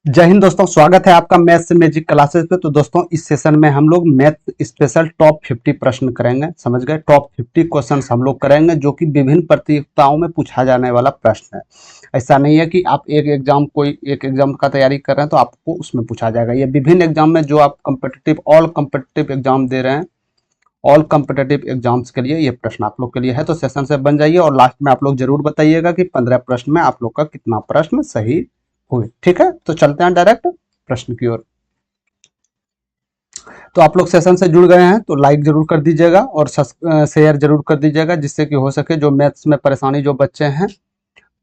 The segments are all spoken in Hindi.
जय हिंद दोस्तों, स्वागत है आपका मैथ से मैजिक क्लासेस पे। तो दोस्तों, इस सेशन में हम लोग मैथ स्पेशल टॉप 50 प्रश्न करेंगे। समझ गए? टॉप 50 क्वेश्चंस हम लोग करेंगे जो कि विभिन्न प्रतियोगिताओं में पूछा जाने वाला प्रश्न है। ऐसा नहीं है कि आप एक एग्जाम का तैयारी कर रहे हैं तो आपको उसमें पूछा जाएगा। ये विभिन्न एग्जाम में जो आप ऑल कम्पिटिटिव एग्जाम दे रहे हैं, ऑल कम्पिटिटिव एग्जाम्स के लिए ये प्रश्न आप लोग के लिए है। तो सेशन से बन जाइए और लास्ट में आप लोग जरूर बताइएगा कि 15 प्रश्न में आप लोग का कितना प्रश्न सही हुए। ठीक है, तो चलते हैं डायरेक्ट प्रश्न की ओर। तो आप लोग सेशन से जुड़ गए हैं तो लाइक जरूर कर दीजिएगा और शेयर जरूर कर दीजिएगा, जिससे कि हो सके जो मैथ्स में परेशानी जो बच्चे हैं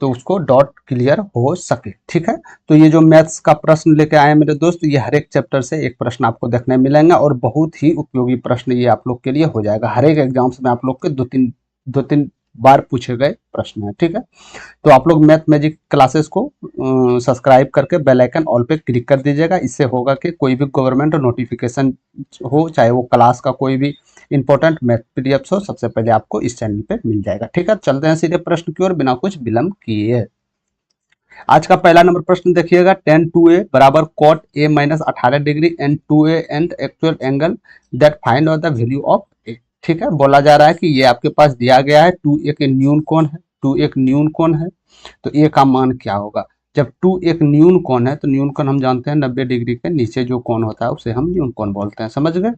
तो उसको डॉट क्लियर हो सके। ठीक है, तो ये जो मैथ्स का प्रश्न लेके आए मेरे दोस्त, ये हर एक चैप्टर से एक प्रश्न आपको देखने मिलेंगे और बहुत ही उपयोगी प्रश्न ये आप लोग के लिए हो जाएगा। हर एक एग्जाम्स में आप लोग के दो तीन बार पूछे गए प्रश्न है। ठीक है, तो आप लोग मैथ मैजिक क्लासेस को सब्सक्राइब करके बेल आइकन ऑल पे क्लिक कर दीजिएगा। इससे होगा कि कोई भी गवर्नमेंट नोटिफिकेशन हो, चाहे वो क्लास का कोई भी इंपॉर्टेंट मैथ पीडीएफ हो, सबसे पहले आपको इस चैनल पे मिल जाएगा। ठीक है, चलते हैं सीधे प्रश्न की ओर बिना कुछ विलंब किए। आज का पहला नंबर प्रश्न देखिएगा। tan 2a बराबर cot a minus 18 degree and 2a and actual angle that find out the value of a। ठीक है, बोला जा रहा है कि ये आपके पास दिया गया है 2 एक न्यून कोण है, 2 एक न्यून कोण है, तो a का मान क्या होगा। जब 2 एक न्यून कोण है तो न्यून कोण हम जानते हैं 90 डिग्री के नीचे जो कोण होता है उसे हम न्यून कोण बोलते हैं। समझ गए?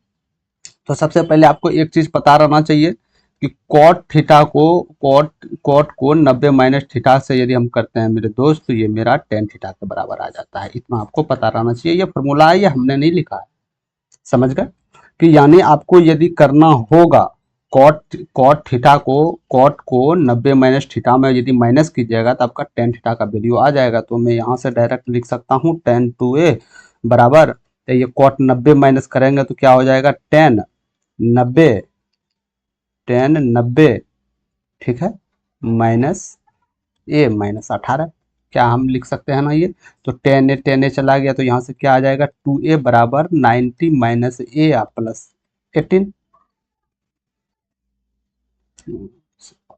तो सबसे पहले आपको एक चीज पता रहना चाहिए कि कॉट को 90 माइनस थीटा से यदि हम करते हैं मेरे दोस्त, तो ये मेरा टेन थीटा के बराबर आ जाता है। इतना आपको पता रहना चाहिए। ये फॉर्मूला है, ये हमने नहीं लिखा है। समझ गए? कि यानी आपको यदि करना होगा कॉट को 90 माइनस थीटा में यदि माइनस कीजिएगा तो आपका टेन थीटा का वैल्यू आ जाएगा। तो मैं यहाँ से डायरेक्ट लिख सकता हूँ tan 2a बराबर, तो ये कॉट 90 माइनस करेंगे तो क्या हो जाएगा, टेन नब्बे। ठीक है, माइनस ए माइनस 18, क्या हम लिख सकते हैं ना ये। तो टेन ए चला गया तो यहाँ से क्या आ जाएगा, 2a बराबर 90 माइनस ए प्लस 18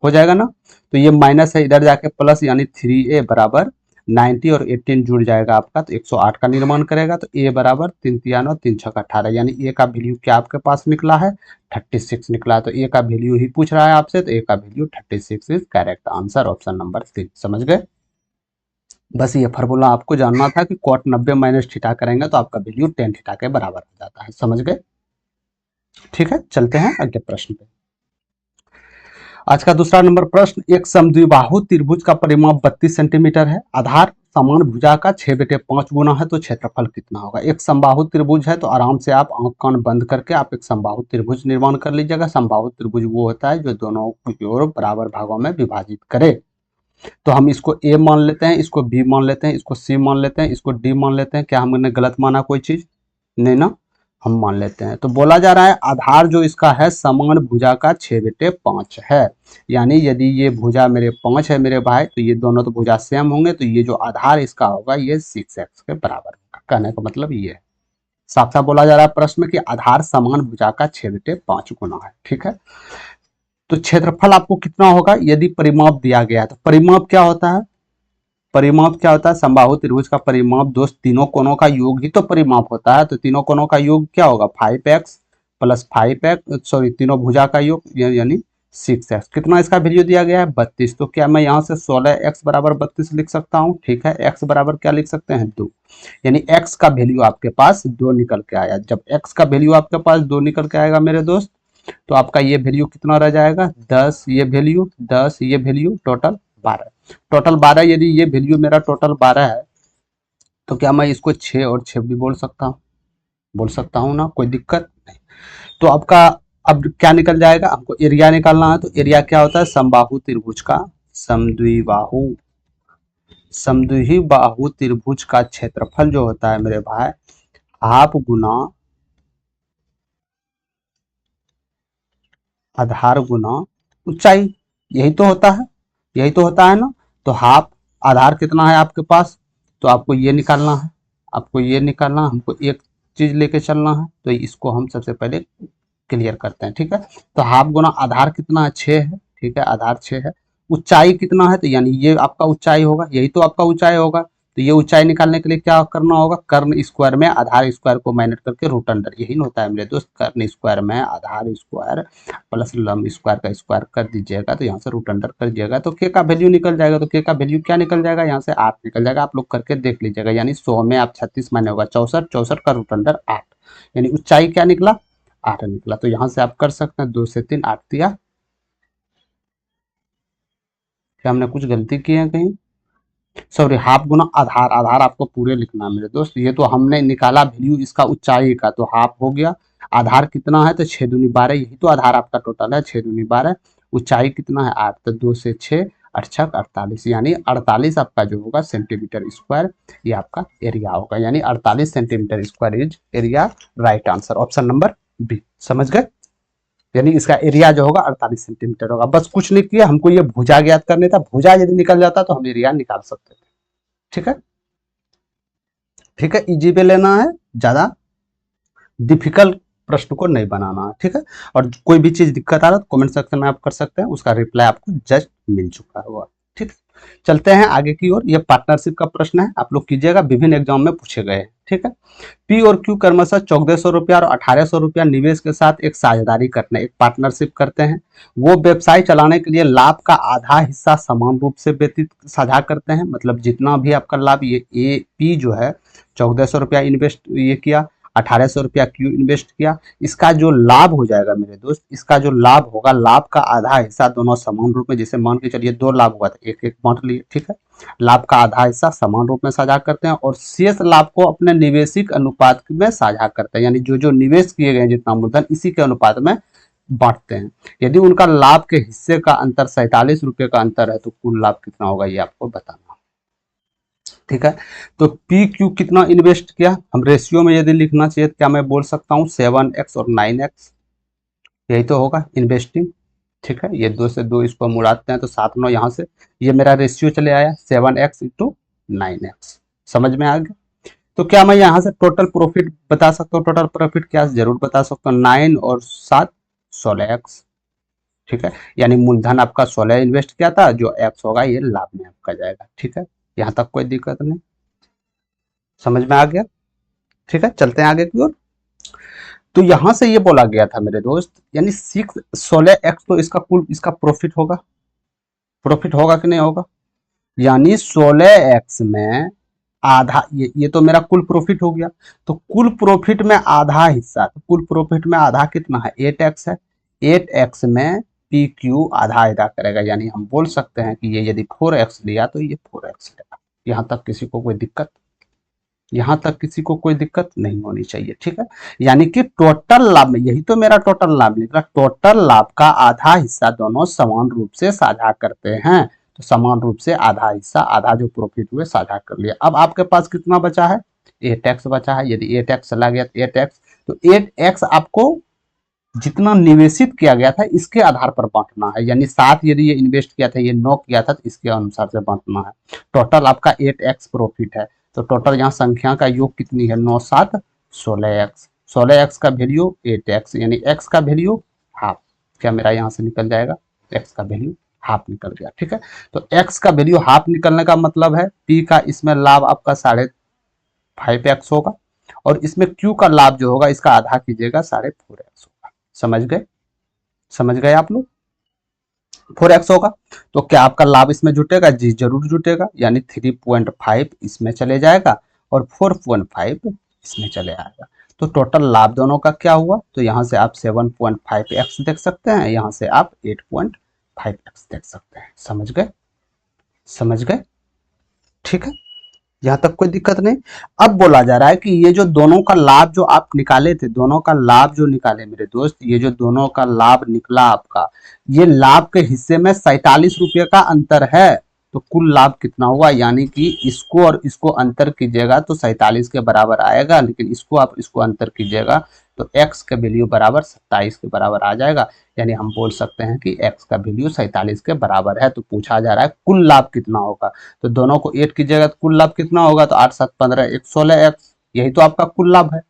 हो जाएगा ना। तो ये माइनस है, इधर जाके प्लस, यानी 3a बराबर 90 और 18 जुड़ जाएगा आपका तो 108 का निर्माण करेगा। तो a बराबर 3 तियान और 3 छक 18, यानी a का वैल्यू क्या आपके पास निकला है, 36 निकला है। तो a का वैल्यू ही पूछ रहा है आपसे, तो a का value 36 is correct answer, option number 3। समझ गए? बस ये फार्मूला आपको जानना था कि कॉट 90 माइनस थीटा करेंगे तो आपका वैल्यू टेन थीटा के बराबर हो जाता है। समझ गए? ठीक है, चलते हैं अगले प्रश्न पे। आज का दूसरा नंबर प्रश्न, एक समद्विबाहु त्रिभुज का परिमाप 32 सेंटीमीटर है, आधार समान भुजा का 6/5 गुना है, तो क्षेत्रफल कितना होगा। एक समबाहु त्रिभुज है तो आराम से आप आंख कान बंद करके आप एक समबाहु त्रिभुज निर्माण कर लीजिएगा। समबाहु त्रिभुज वो होता है जो दोनों की ओर बराबर भागों में विभाजित करे। तो हम इसको ए मान लेते हैं, इसको बी मान लेते हैं, इसको सी मान लेते हैं, इसको डी मान लेते हैं। क्या हमने गलत माना कोई चीज? नहीं ना, हम मान लेते हैं। तो बोला जा रहा है आधार जो इसका है समान भुजा का 6/5 है, यानी यदि ये भुजा मेरे 5 है मेरे भाई, तो ये दोनों तो भुजा सेम होंगे, तो ये जो आधार इसका होगा ये 6x के बराबर होगा। कहने का मतलब ये है, साफ साफ बोला जा रहा है प्रश्न में कि आधार समान भुजा का 6/5 गुना है। ठीक है, तो क्षेत्रफल आपको कितना होगा यदि परिमाप दिया गया है। तो परिमाप क्या होता है, परिमाप क्या होता है, समबाहु त्रिभुज का परिमाप दोस्त तीनों कोणों का योग ही तो परिमाप होता है। तो तीनों कोणों का योग क्या होगा, 5x प्लस 5x, सॉरी तीनों भुजा का योग यानी 6x। कितना इसका वैल्यू दिया गया है, 32। तो क्या मैं यहाँ से 16x बराबर 32 लिख सकता हूँ। ठीक है, x बराबर क्या लिख सकते हैं, 2, यानी x का वैल्यू आपके पास 2 निकल के आया। जब x का वैल्यू आपके पास 2 निकल के आएगा मेरे दोस्त, तो आपका ये वैल्यू कितना रह जाएगा, 10, ये वैल्यू 10, ये वैल्यू टोटल 12। टोटल 12, यदि ये वैल्यू मेरा टोटल 12 है तो क्या मैं इसको 6 और 6 भी बोल सकता हूँ ना, कोई दिक्कत नहीं। तो आपका अब क्या निकल जाएगा, आपको एरिया निकालना है। तो एरिया क्या होता है, समबाहु त्रिभुज का समद्विबाहु त्रिभुज का क्षेत्रफल जो होता है मेरे भाई, हाफ गुना आधार गुना ऊंचाई, यही तो होता है, यही तो होता है ना। तो हाफ, आधार कितना है आपके पास, तो आपको ये निकालना है, आपको ये निकालना है, हमको एक चीज लेके चलना है। तो इसको हम सबसे पहले क्लियर करते हैं। ठीक है, तो हाफ गुना आधार कितना है, 6 है। ठीक है, आधार 6 है। ऊंचाई कितना है, तो यानी ये आपका ऊंचाई होगा, यही तो आपका ऊंचाई होगा। तो ये ऊंचाई निकालने के लिए क्या करना होगा, कर्ण स्क्वायर में आधार स्क्वायर को माइनस करके रूट अंडर, यही होता है मेरे दोस्त, कर्ण स्क्वायर में आधार स्क्वायर प्लस लंब स्क्वायर का स्क्वायर कर दीजिएगा, तो यहाँ से रूट अंडर कर दीजिएगा तो के का वैल्यू निकल जाएगा। तो के का वैल्यू क्या निकल जाएगा, यहाँ से 8 निकल जाएगा। आप लोग करके देख लीजिएगा, यानी 100 में आप 36 माने होगा 64, 64 का रूट अंडर 8, यानी ऊंचाई क्या निकला, 8 निकला। तो यहाँ से आप कर सकते हैं 2 से 3 8 दिया। क्या हमने कुछ गलती की है कहीं, सॉरी हाफ गुना आधार, आधार आपको पूरे लिखना है मेरे दोस्त। ये तो हमने निकाला वैल्यू इसका ऊंचाई का, तो हाफ हो गया। आधार कितना है, तो 6 दूनी 12, यही तो आधार आपका टोटल है, 6 दूनी 12। ऊंचाई कितना है 8, तो 2 से 6 8 छक 48, यानी 48 आपका जो होगा सेंटीमीटर स्क्वायर, ये आपका एरिया होगा, यानी 48 centimetre square is area. Right answer option number B. समझ गए, यानी इसका एरिया जो होगा 48 सेंटीमीटर होगा। बस कुछ नहीं किया, हमको ये भुजा ज्ञात करने था, भुजा यदि निकल जाता तो हम एरिया निकाल सकते थे। ठीक है, ठीक है, इजी पे लेना है, ज्यादा डिफिकल्ट प्रश्न को नहीं बनाना है। ठीक है, और कोई भी चीज दिक्कत आ रहा है तो कमेंट सेक्शन में आप कर सकते हैं, उसका रिप्लाई आपको जस्ट मिल चुका होगा। ठीक, चलते हैं आगे की ओर। ये पार्टनरशिप का प्रश्न है, आप लोग कीजिएगा, विभिन्न एग्जाम में पूछे गए हैं। ठीक है, पी और क्यू क्रमशः 1400 रुपया और 1800 रुपया निवेश के साथ एक साझेदारी करते हैं, एक पार्टनरशिप करते हैं। वो व्यवसाय चलाने के लिए लाभ का आधा हिस्सा समान रूप से व्यतीत साझा करते हैं, मतलब जितना भी आपका लाभ, ये ए पी जो है 1400 रुपया इन्वेस्ट ये किया, 1800 रुपया क्यू इन्वेस्ट किया, इसका जो लाभ हो जाएगा मेरे दोस्त, इसका जो लाभ होगा, लाभ का आधा हिस्सा दोनों समान रूप में, जैसे मान के चलिए 2 लाभ हुआ था, एक एक बांट लिए। ठीक है, लाभ का आधा हिस्सा समान रूप में साझा करते हैं और शेष लाभ को अपने निवेशिक अनुपात में साझा करते हैं, यानी जो जो निवेश किए गए जितना मूलधन इसी के अनुपात में बांटते हैं। यदि उनका लाभ के हिस्से का अंतर 47 रुपये का अंतर है तो कुल लाभ कितना होगा ये आपको बताना। ठीक है, तो पी क्यू कितना इन्वेस्ट किया, हम रेशियो में यदि लिखना चाहिए तो क्या मैं बोल सकता हूँ 7x और 9x, यही तो होगा इन्वेस्टिंग। ठीक है, ये 2 से 2 इसको मुड़ाते हैं तो 7 9, यहाँ से ये मेरा रेशियो चले आया 7x इंटू 9x। समझ में आ गया, तो क्या मैं यहाँ से टोटल प्रॉफिट बता सकता हूँ, टोटल प्रॉफिट क्या जरूर बता सकता हूँ, 9 और 7 16x। ठीक है, यानी मूलधन आपका 16 इन्वेस्ट किया था, जो x होगा ये लाभ में आपका जाएगा। ठीक है, यहाँ तक कोई दिक्कत नहीं, समझ में आ गया। ठीक है, चलते हैं आगे की ओर। तो यहां से ये बोला गया था मेरे दोस्त, यानी 16x तो इसका कुल इसका प्रॉफिट होगा, प्रॉफिट होगा कि नहीं होगा, यानी 16x में आधा, ये तो मेरा कुल प्रॉफिट हो गया। तो कुल प्रॉफिट में आधा हिस्सा, तो कुल प्रॉफिट में आधा कितना है 8x है, 8x में पी क्यू आधा अदा करेगा, यानी हम बोल सकते हैं कि ये यदि 4x लिया तो ये 4x लेगा। यहां तक किसी को कोई दिक्कत, यहां तक किसी को कोई दिक्कत नहीं होनी चाहिए। ठीक है, यानी कि टोटल लाभ में, यही तो मेरा टोटल लाभ निकला, टोटल लाभ का आधा हिस्सा दोनों समान रूप से साझा करते हैं, तो समान रूप से आधा हिस्सा, आधा जो प्रॉफिट हुए साझा कर लिया। अब आपके पास कितना बचा है, 8x बचा है, यदि 8x चला गया तो 8x, तो 8x आपको जितना निवेशित किया गया था इसके आधार पर बांटना है, यानी 7 यदि ये इन्वेस्ट किया था, ये 9 किया था, तो इसके अनुसार से बांटना है। टोटल आपका 8x प्रॉफिट है, तो टोटल यहाँ संख्या का योग कितनी है 9 7 16x, 16x का वैल्यू 8x, यानी x का वैल्यू हाफ, क्या मेरा यहाँ से निकल जाएगा, x का वैल्यू हाफ निकल गया। ठीक है, तो x का वैल्यू हाफ निकलने का मतलब है p का इसमें लाभ आपका 5.5x होगा, और इसमें q का लाभ जो होगा इसका आधा कीजिएगा 4.5x होगा। समझ गए, समझ गए आप लोग, 4x होगा। तो क्या आपका लाभ इसमें जुटेगा, जी जरूर जुटेगा, यानी 3.5 इसमें चले जाएगा और 4.5 इसमें चले आएगा। तो टोटल लाभ दोनों का क्या हुआ, तो यहाँ से आप 7.5x देख सकते हैं, यहाँ से आप 8.5x देख सकते हैं। समझ गए, समझ गए, ठीक है, यहाँ तक कोई दिक्कत नहीं। अब बोला जा रहा है कि ये जो दोनों का लाभ जो आप निकाले थे, दोनों का लाभ जो निकाले मेरे दोस्त, ये जो दोनों का लाभ निकला आपका, ये लाभ के हिस्से में 47 रुपये का अंतर है, तो कुल लाभ कितना हुआ, यानी कि इसको और इसको अंतर कीजिएगा तो 47 के बराबर आएगा, लेकिन इसको आप इसको अंतर कीजिएगा तो x का वैल्यू बराबर 27 के बराबर आ जाएगा, यानी हम बोल सकते हैं कि x का वैल्यू 47 के बराबर है। तो पूछा जा रहा है कुल लाभ कितना होगा, तो दोनों को 8 कीजिएगा तो कुल लाभ कितना होगा, तो 8 7 15 1 16x, यही तो आपका कुल लाभ है।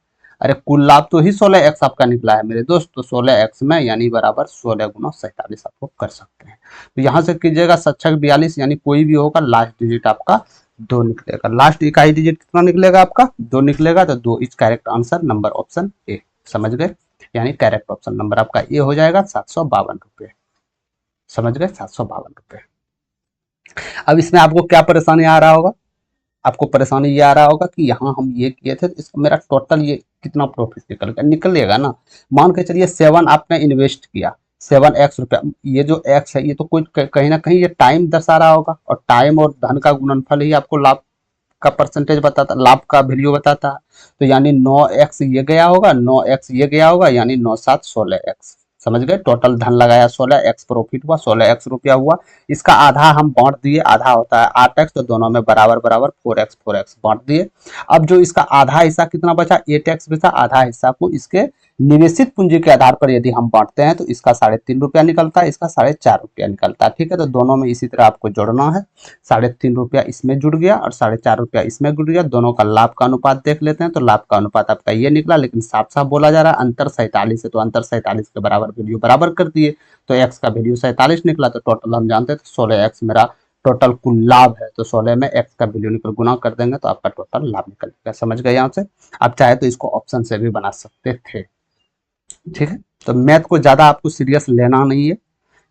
अरे कुल लाभ तो ही 16x आपका निकला है मेरे दोस्त, तो 16x में यानी बराबर 16 गुना 47 आपको कर सकते हैं। तो यहाँ से कीजिएगा 7 42, यानी कोई भी होगा, लास्ट डिजिट आपका 2 निकलेगा। लास्ट इकाई डिजिट कितना निकलेगा आपका? 2 निकलेगा, तो 2 is correct answer, number option A. समझ गए? यानी करेक्ट ऑप्शन नंबर आपका ए हो जाएगा 752 रुपये। समझ गए? 752 रुपये। अब इसमें आपको क्या परेशानी आ रहा होगा? आपको परेशानी ये आ रहा होगा कि यहाँ हम ये किए थे, तो इसका मेरा टोटल ये कितना प्रॉफिट निकलेगा ना। मान के चलिए 7 आपने इन्वेस्ट किया, 7x रुपया। ये जो x है ये तो कोई कहीं ना कहीं ये टाइम दर्शा रहा होगा, और टाइम और धन का गुणनफल ही आपको लाभ का परसेंटेज बताता, लाभ का वैल्यू बताता है। तो यानी 9x ये गया होगा, 9x ये गया होगा, यानी 9 7 16x। समझ गए? टोटल धन लगाया 16x, प्रॉफिट हुआ 16x रुपया हुआ। इसका आधा हम बांट दिए, आधा होता है 8x, तो दोनों में बराबर बराबर 4x बांट दिए। अब जो इसका आधा हिस्सा कितना बचा? 8x बचा। आधा हिस्सा को इसके निवेशित पूंजी के आधार पर यदि हम बांटते हैं तो इसका 3.5 रुपया निकलता है, इसका 4.5 रुपया निकलता है। ठीक है, तो दोनों में इसी तरह आपको जोड़ना है। 3.5 रुपया इसमें जुड़ गया और 4.5 रुपया इसमें जुड़ गया। दोनों का लाभ का अनुपात देख लेते हैं, तो लाभ का अनुपात आपका ये निकला, लेकिन साफ साफ बोला जा रहा है अंतर 47 है, तो अंतर 47 के बराबर वैल्यू बराबर कर दिए, तो एक्स का वैल्यू 47 निकला। तो टोटल हम जानते हैं 16x मेरा टोटल कुल लाभ है, तो 16 में x का वैल्यू निकल गुना कर देंगे तो आपका टोटल लाभ निकल जाएगा। समझ गए? यहाँ से आप चाहे तो इसको ऑप्शन से भी बना सकते थे। ठीक है, तो मैथ को ज्यादा आपको सीरियस लेना नहीं है,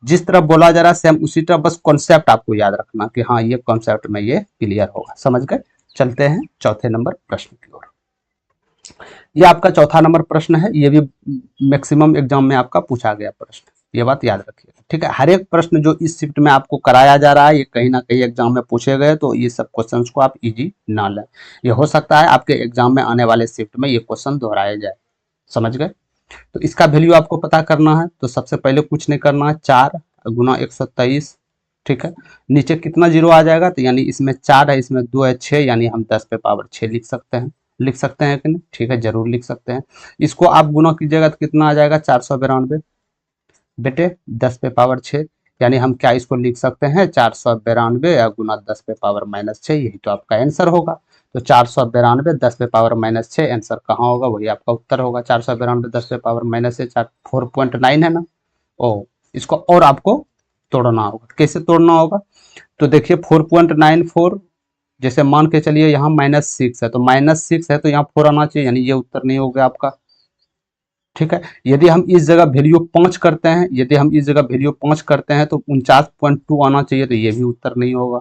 जिस तरह बोला जा रहा है सेम उसी तरह, बस कॉन्सेप्ट आपको याद रखना कि हाँ ये कॉन्सेप्ट में ये क्लियर होगा। समझ गए? चलते हैं चौथे नंबर प्रश्न की ओर। ये आपका चौथा नंबर प्रश्न है, ये भी मैक्सिमम एग्जाम में आपका पूछा गया प्रश्न, ये बात याद रखिएगा। ठीक है, हर एक प्रश्न जो इस शिफ्ट में आपको कराया जा रहा है ये कहीं ना कहीं एग्जाम में पूछे गए, तो ये सब क्वेश्चंस को आप इजी ना लें। ये हो सकता है आपके एग्जाम में आने वाले शिफ्ट में ये क्वेश्चन दोहराए जाए। समझ गए? तो इसका वैल्यू आपको पता करना है, तो सबसे पहले कुछ नहीं करना है, 4 गुना 123। ठीक है, नीचे कितना जीरो आ जाएगा? तो यानी इसमें 4 है, इसमें 2 है, 6, यानी हम 10 पे पावर 6 लिख सकते हैं। लिख सकते हैं कि नहीं? ठीक है, जरूर लिख सकते हैं। इसको आप गुना कीजिएगा तो कितना आ जाएगा? 492 बेटे 10 पे पावर 6, यानी हम क्या इसको लिख सकते हैं? 492 या गुना 10 पे पावर -6, यही तो आपका आंसर होगा। तो 492 10 पे पावर -6 आंसर कहाँ होगा? वही आपका उत्तर होगा। 492 10 पे पावर -6 4.9 है ना। ओ, इसको और आपको तोड़ना होगा। कैसे तोड़ना होगा? तो देखिए 4.94, जैसे मान के चलिए यहाँ -6 है, तो -6 है तो यहाँ 4 आना चाहिए, यानी ये उत्तर नहीं हो गया आपका। ठीक है, यदि हम इस जगह वैल्यू 5 करते हैं, यदि हम इस जगह वैल्यू 5 करते हैं तो 49.2 आना चाहिए, तो ये भी उत्तर नहीं होगा।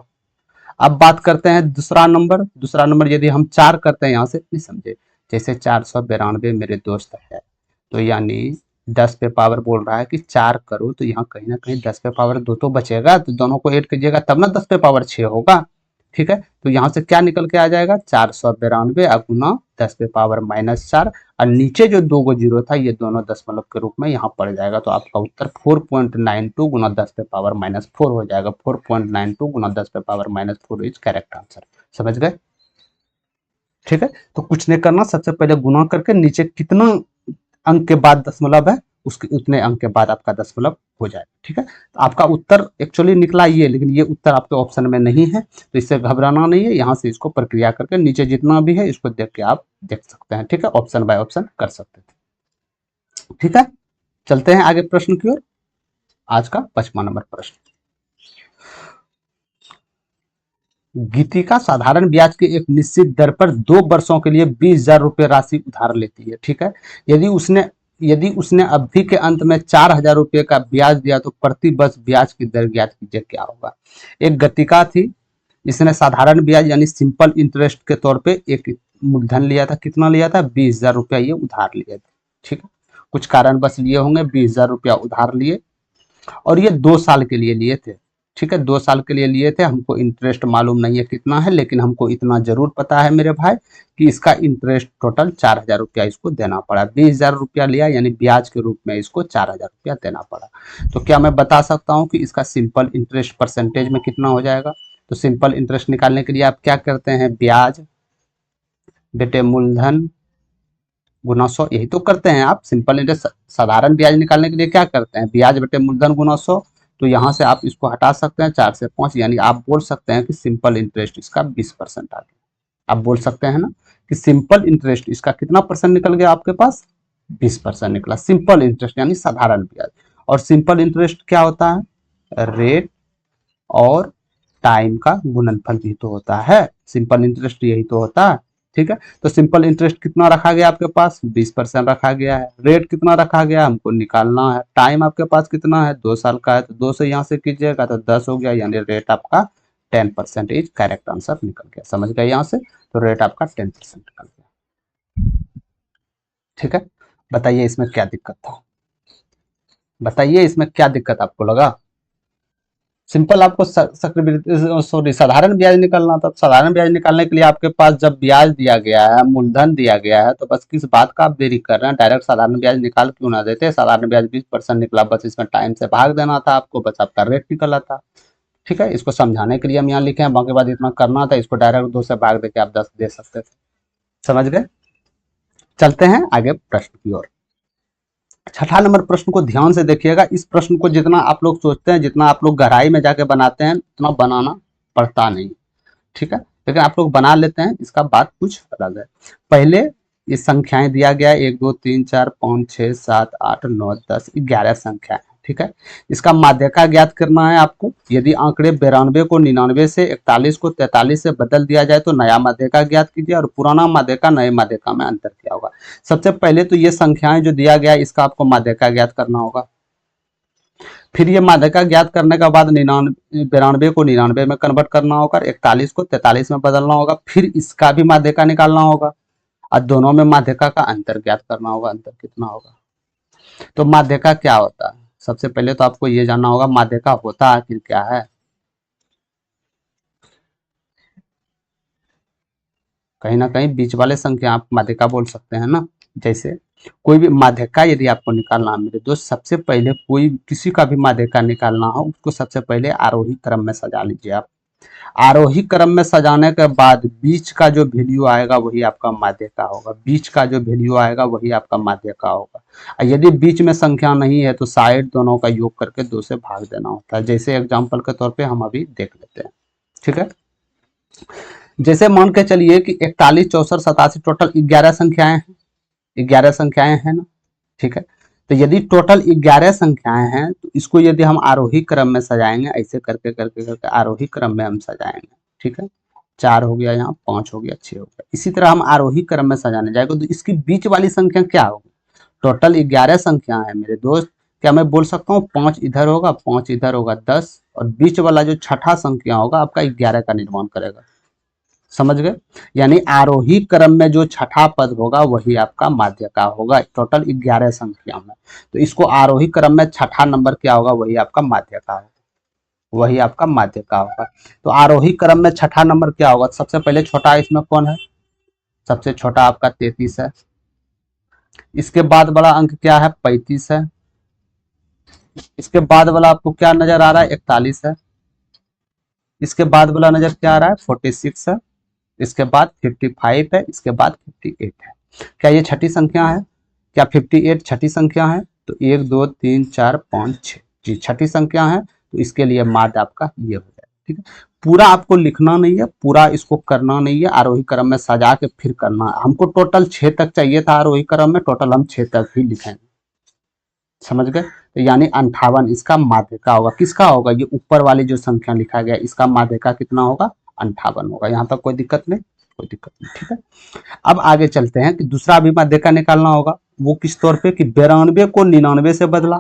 अब बात करते हैं दूसरा नंबर। दूसरा नंबर यदि हम 4 करते हैं, यहाँ से नहीं समझे, जैसे 492 मेरे दोस्त है, तो यानी 10 पे पावर बोल रहा है कि 4 करो, तो यहाँ कहीं ना कहीं 10 पे पावर 2 तो बचेगा, तो दोनों को ऐड कीजिएगा तब ना 10 पे पावर 6 होगा। ठीक है, तो यहाँ से क्या निकल के आ जाएगा? 492 गुना 10 पे पावर -4, और नीचे जो 2 जीरो था ये दोनों दशमलव के रूप में यहाँ पड़ जाएगा, तो आपका उत्तर 4.92 गुना 10 पे पावर -4 हो जाएगा। 4.92 गुना 10 पे पावर -4 इज करेक्ट आंसर। समझ गए? ठीक है, तो कुछ नहीं करना, सबसे पहले गुना करके नीचे कितना अंक के बाद दशमलव है उसके उतने अंक के बाद आपका दशमलव हो जाएगा। ठीक है, तो आपका उत्तर एक्चुअली निकला ये, लेकिन ये उत्तर आपके ऑप्शन में नहीं है, तो इससे घबराना नहीं है। यहाँ से इसको प्रक्रिया करके नीचे जितना भी है इसको देख के आप देख सकते हैं। ठीक है, ऑप्शन बाय ऑप्शन कर सकते थे। ठीक है, चलते हैं आगे प्रश्न की ओर। आज का 5वां नंबर प्रश्न, गीतिका साधारण ब्याज के एक निश्चित दर पर 2 वर्षों के लिए 20,000 रुपये राशि उधार लेती है। ठीक है, यदि उसने अवधि के अंत में 4,000 रुपये का ब्याज दिया तो प्रति वर्ष ब्याज की दर ज्ञात कीजिए, क्या होगा? एक गतिका थी, इसने साधारण ब्याज यानी सिंपल इंटरेस्ट के तौर पे एक मूलधन लिया था। कितना लिया था? 20,000 रुपया ये उधार लिए थे। ठीक है, कुछ कारण बस लिए होंगे, 20,000 रुपया उधार लिए, और ये 2 साल के लिए लिए थे। ठीक है, 2 साल के लिए लिए थे। हमको इंटरेस्ट मालूम नहीं है कितना है, लेकिन हमको इतना जरूर पता है मेरे भाई कि इसका इंटरेस्ट टोटल 4,000 रुपया इसको देना पड़ा। 20,000 रुपया लिया, यानी ब्याज के रूप में इसको 4,000 रुपया देना पड़ा। तो क्या मैं बता सकता हूँ कि इसका सिंपल इंटरेस्ट परसेंटेज में कितना हो जाएगा? तो सिंपल इंटरेस्ट निकालने के लिए आप क्या करते हैं? ब्याज बेटे मूलधन गुना 100, यही तो करते हैं आप। सिंपल इंटरेस्ट साधारण ब्याज निकालने के लिए क्या करते हैं? ब्याज बेटे मूलधन गुना 100। तो यहाँ से आप इसको हटा सकते हैं 4 से 5, यानी आप बोल सकते हैं कि सिंपल इंटरेस्ट इसका 20% आ गया। आप बोल सकते हैं ना कि सिंपल इंटरेस्ट इसका कितना परसेंट निकल गया आपके पास? 20% निकला। सिंपल इंटरेस्ट यानी साधारण ब्याज। और सिंपल इंटरेस्ट क्या होता है? रेट और टाइम का गुणनफल भी तो होता है, सिंपल इंटरेस्ट यही तो होता है। ठीक है, तो सिंपल इंटरेस्ट कितना रखा गया आपके पास, 20% रखा गया है। रेट कितना रखा गया हमको निकालना है। टाइम आपके पास कितना है, 2 साल का है, तो 2 से यहाँ से कीजिएगा तो 10 हो गया, यानी रेट आपका 10% इज करेक्ट आंसर निकल गया। समझ गए यहाँ से, तो रेट आपका 10% निकल गया। ठीक है, बताइए इसमें क्या दिक्कत था, बताइए इसमें क्या दिक्कत आपको लगा। सिंपल आपको सॉरी साधारण ब्याज निकालना था। साधारण ब्याज निकालने के लिए आपके पास जब ब्याज दिया गया है, मूलधन दिया गया है, तो बस किस बात का आप देरी कर रहे हैं, डायरेक्ट साधारण ब्याज निकाल क्यों ना देते। साधारण ब्याज 20% निकला, बस इसमें टाइम से भाग देना था आपको, बस आपका रेट निकला था। ठीक है, इसको समझाने के लिए हम यहाँ लिखे हैं, बाकी बात इतना करना था, इसको डायरेक्ट 2 से भाग देके आप 10 दे सकते थे। समझ गए, चलते हैं आगे प्रश्न की ओर। छठा नंबर प्रश्न को ध्यान से देखिएगा। इस प्रश्न को जितना आप लोग सोचते हैं, जितना आप लोग गहराई में जाके बनाते हैं, उतना बनाना पड़ता नहीं। ठीक है, लेकिन आप लोग बना लेते हैं, इसका बात कुछ अलग है। पहले ये संख्याएं दिया गया 1 2 3 4 5 6 7 8 9 10 11 संख्या है। ठीक है, इसका माध्यका ज्ञात करना है आपको। यदि आंकड़े 92 को 99 से, 41 को 43 से बदल दिया जाए तो नया माध्यका ज्ञात कीजिए, और पुराना माध्यका नए माध्यका में अंतर क्या होगा। सबसे पहले तो ये संख्याएं जो दिया गया इसका आपको माध्यका ज्ञात करना होगा। फिर ये माध्यका ज्ञात करने के बाद 92 को 99 में कन्वर्ट करना होगा, 41 को 43 में बदलना होगा, फिर इसका भी माध्यका निकालना होगा, और दोनों में माध्यका का अंतर ज्ञात करना होगा, अंतर कितना होगा। तो माध्यका क्या होता है, सबसे पहले तो आपको ये जानना होगा माध्यका होता आखिर क्या है। कहीं ना कहीं बीच वाले संख्या आप माध्यका बोल सकते हैं ना। जैसे कोई भी माध्यका यदि आपको निकालना है मेरे दोस्त, सबसे पहले कोई किसी का भी माध्यका निकालना हो, उसको सबसे पहले आरोही क्रम में सजा लीजिए आप। आरोही क्रम में सजाने के बाद बीच का जो वैल्यू आएगा वही आपका माध्यका होगा, बीच का जो वैल्यू आएगा वही आपका माध्यका होगा। और यदि बीच में संख्या नहीं है तो साइड दोनों का योग करके 2 से भाग देना होता है। जैसे एग्जांपल के तौर पे हम अभी देख लेते हैं। ठीक है, जैसे मान के चलिए कि 41 64 87 टोटल 11 संख्याएं हैं, 11 संख्याएं हैं ना। ठीक है, तो यदि टोटल 11 संख्याएं हैं तो इसको यदि हम आरोही क्रम में सजाएंगे, ऐसे करके करके करके आरोही क्रम में हम सजाएंगे। ठीक है, 4 हो गया, यहाँ 5 हो गया, 6 हो गया, इसी तरह हम आरोही क्रम में सजाने जाएंगे तो इसकी बीच वाली संख्या क्या होगी। टोटल 11 संख्या है मेरे दोस्त, क्या मैं बोल सकता हूँ 5 इधर होगा, 5 इधर होगा, 10, और बीच वाला जो छठा संख्या होगा आपका 11 का निर्माण करेगा। समझ गए, यानी आरोही क्रम में जो छठा पद होगा वही आपका माध्यका होगा, टोटल 11 संख्या में। तो इसको आरोही क्रम में छठा नंबर क्या होगा वही आपका माध्यका होगा, वही आपका माध्यका होगा। तो आरोही क्रम में छठा नंबर क्या होगा, सबसे पहले छोटा इसमें कौन है, सबसे छोटा आपका 33 है। इसके बाद वाला अंक क्या है, 35 है। इसके बाद वाला आपको क्या नजर आ रहा है, 41 है। इसके बाद वाला नजर क्या आ रहा है, 46 है। इसके बाद 55 है, इसके बाद 58 है। क्या ये छठी संख्या है, क्या 58 छठी संख्या है, तो 1 2 3 4 5 6 जी छठी संख्या है। तो इसके लिए माध्य आपका ये हो जाए। ठीक है, पूरा आपको लिखना नहीं है, पूरा इसको करना नहीं है, आरोही क्रम में सजा के फिर करना है। हमको टोटल 6 तक चाहिए था आरोही क्रम में, टोटल हम 6 तक ही लिखेंगे। समझ गए, तो यानी 58 इसका माध्यका होगा। किसका होगा, ये ऊपर वाली जो संख्या लिखा गया इसका माध्यका कितना होगा, 58 होगा। यहाँ तक कोई दिक्कत नहीं, कोई दिक्कत नहीं। ठीक है, अब आगे चलते हैं कि दूसरा भी माध्यका निकालना होगा। वो किस तौर पे कि 92 को 99 से बदला।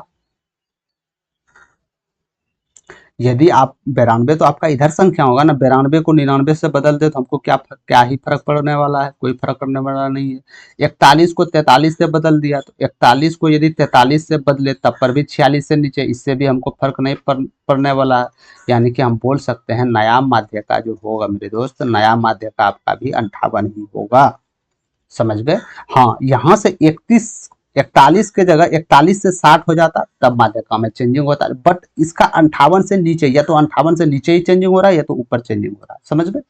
यदि आप 92 तो आपका इधर संख्या होगा ना, 92 को 99 से बदल दे तो हमको क्या ही फर्क पड़ने वाला है, कोई फर्क पड़ने वाला नहीं है। 41 को 43 से बदल दिया तो 41 को यदि 43 से बदले तब पर भी 46 से नीचे, इससे भी हमको फर्क नहीं पड़ने वाला है। यानी कि हम बोल सकते हैं नया माध्यका जो होगा मेरे दोस्त, नया माध्यका आपका भी 58 ही होगा। समझ गए, हाँ यहाँ से 41 के जगह 41 से 60 हो जाता तब माध्यका में चेंजिंग होता है, बट इसका 58 से नीचे, या तो 58 से नीचे ही चेंजिंग हो रहा है या तो ऊपर चेंजिंग हो रहा है। समझ गए,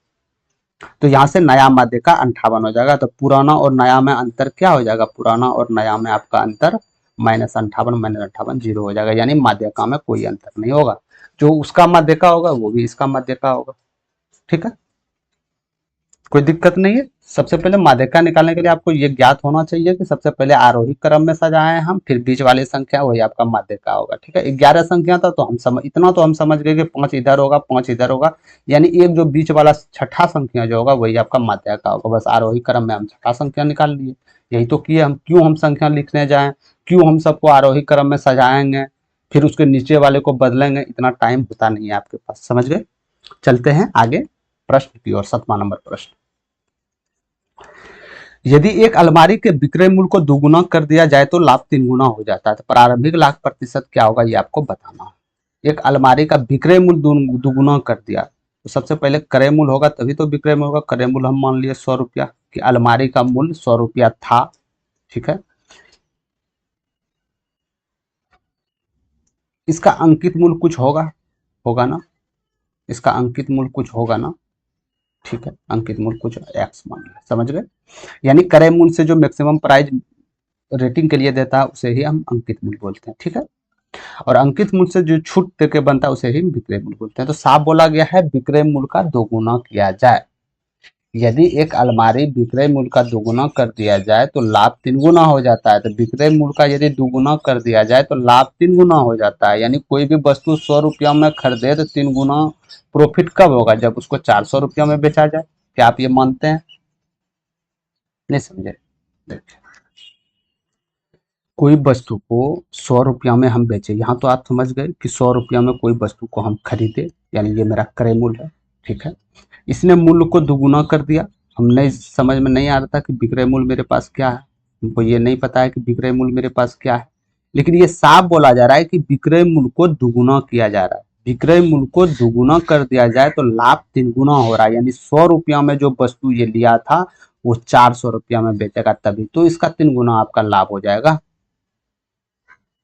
तो यहाँ से नया माध्यका 58 हो जाएगा। तो पुराना और नया में अंतर क्या हो जाएगा, पुराना और नया में आपका अंतर -58 जीरो हो जाएगा, यानी माध्यका में कोई अंतर नहीं होगा। जो उसका माध्यका होगा वो भी इसका माध्यका होगा। ठीक है, कोई दिक्कत नहीं है। सबसे पहले माध्यिका निकालने के लिए आपको ये ज्ञात होना चाहिए कि सबसे पहले आरोही क्रम में सजाए हम, फिर बीच वाली संख्या वही आपका माध्यिका होगा। ठीक है, 11 संख्या था तो हम समझ इतना तो हम समझ गए कि 5 इधर होगा 5 इधर होगा, यानी एक जो बीच वाला छठा संख्या जो होगा वही आपका माध्यिका होगा। बस आरोही क्रम में हम छठा संख्या निकाल लिए, यही तो किए हम। क्यों हम संख्या लिखने जाए, क्यों हम सबको आरोही क्रम में सजाएंगे फिर उसके नीचे वाले को बदलेंगे, इतना टाइम होता नहीं है आपके पास। समझ गए। चलते हैं आगे प्रश्न की ओर। 7वां नंबर प्रश्न, यदि एक अलमारी के विक्रय मूल्य को दुगुना कर दिया जाए तो लाभ 3 गुना हो जाता है, तो प्रारंभिक लाभ प्रतिशत क्या होगा ये आपको बताना है। एक अलमारी का विक्रय मूल्य दुगुना कर दिया, तो सबसे पहले क्रय मूल्य होगा तभी तो विक्रय मूल्य होगा। क्रय मूल्य हम मान लिए 100 रुपया, कि अलमारी का मूल्य 100 रुपया था। ठीक है, इसका अंकित मूल्य कुछ होगा, होगा ना, इसका अंकित मूल्य कुछ होगा ना। ठीक है, अंकित मूल्य कुछ एक्स मान लिया। समझ गए, यानी क्रय मूल्य से जो मैक्सिमम प्राइस रेटिंग के लिए देता है उसे ही हम अंकित मूल्य बोलते हैं। ठीक है, और अंकित मूल्य से जो छूट देके बनता है उसे ही विक्रय मूल्य बोलते हैं। तो साफ बोला गया है विक्रय मूल्य का दोगुना किया जाए। यदि एक अलमारी विक्रय मूल्य का दोगुना कर दिया जाए तो लाभ 3 गुना हो जाता है। तो विक्रय मूल्य का यदि दोगुना कर दिया जाए तो लाभ 3 गुना हो जाता है, यानी कोई भी वस्तु 100 रुपया में खरीदे तो 3 गुना प्रॉफिट कब होगा, जब उसको 400 रुपया में बेचा जाए। क्या आप ये मानते हैं? नहीं समझे। देखिए, कोई वस्तु को 100 रुपया में हम बेचे, यहाँ तो आप समझ गए कि 100 रुपया में कोई वस्तु को हम खरीदे, यानी ये मेरा क्रय मूल्य है। ठीक है, इसने मूल्य को दुगुना कर दिया। हम नहीं समझ में नहीं आ रहा था कि विक्रय मूल्य मेरे पास क्या है, हमको ये नहीं पता है कि विक्रय मूल्य मेरे पास क्या है, लेकिन ये साफ बोला जा रहा है कि विक्रय मूल्य को दुगुना किया जा रहा है। विक्रय मूल्य को दुगुना कर दिया जाए तो लाभ 3 गुना हो रहा है, यानी 100 रुपया में जो वस्तु ये लिया था वो 400 रुपया में बेचेगा, तभी तो इसका 3 गुना आपका लाभ हो जाएगा।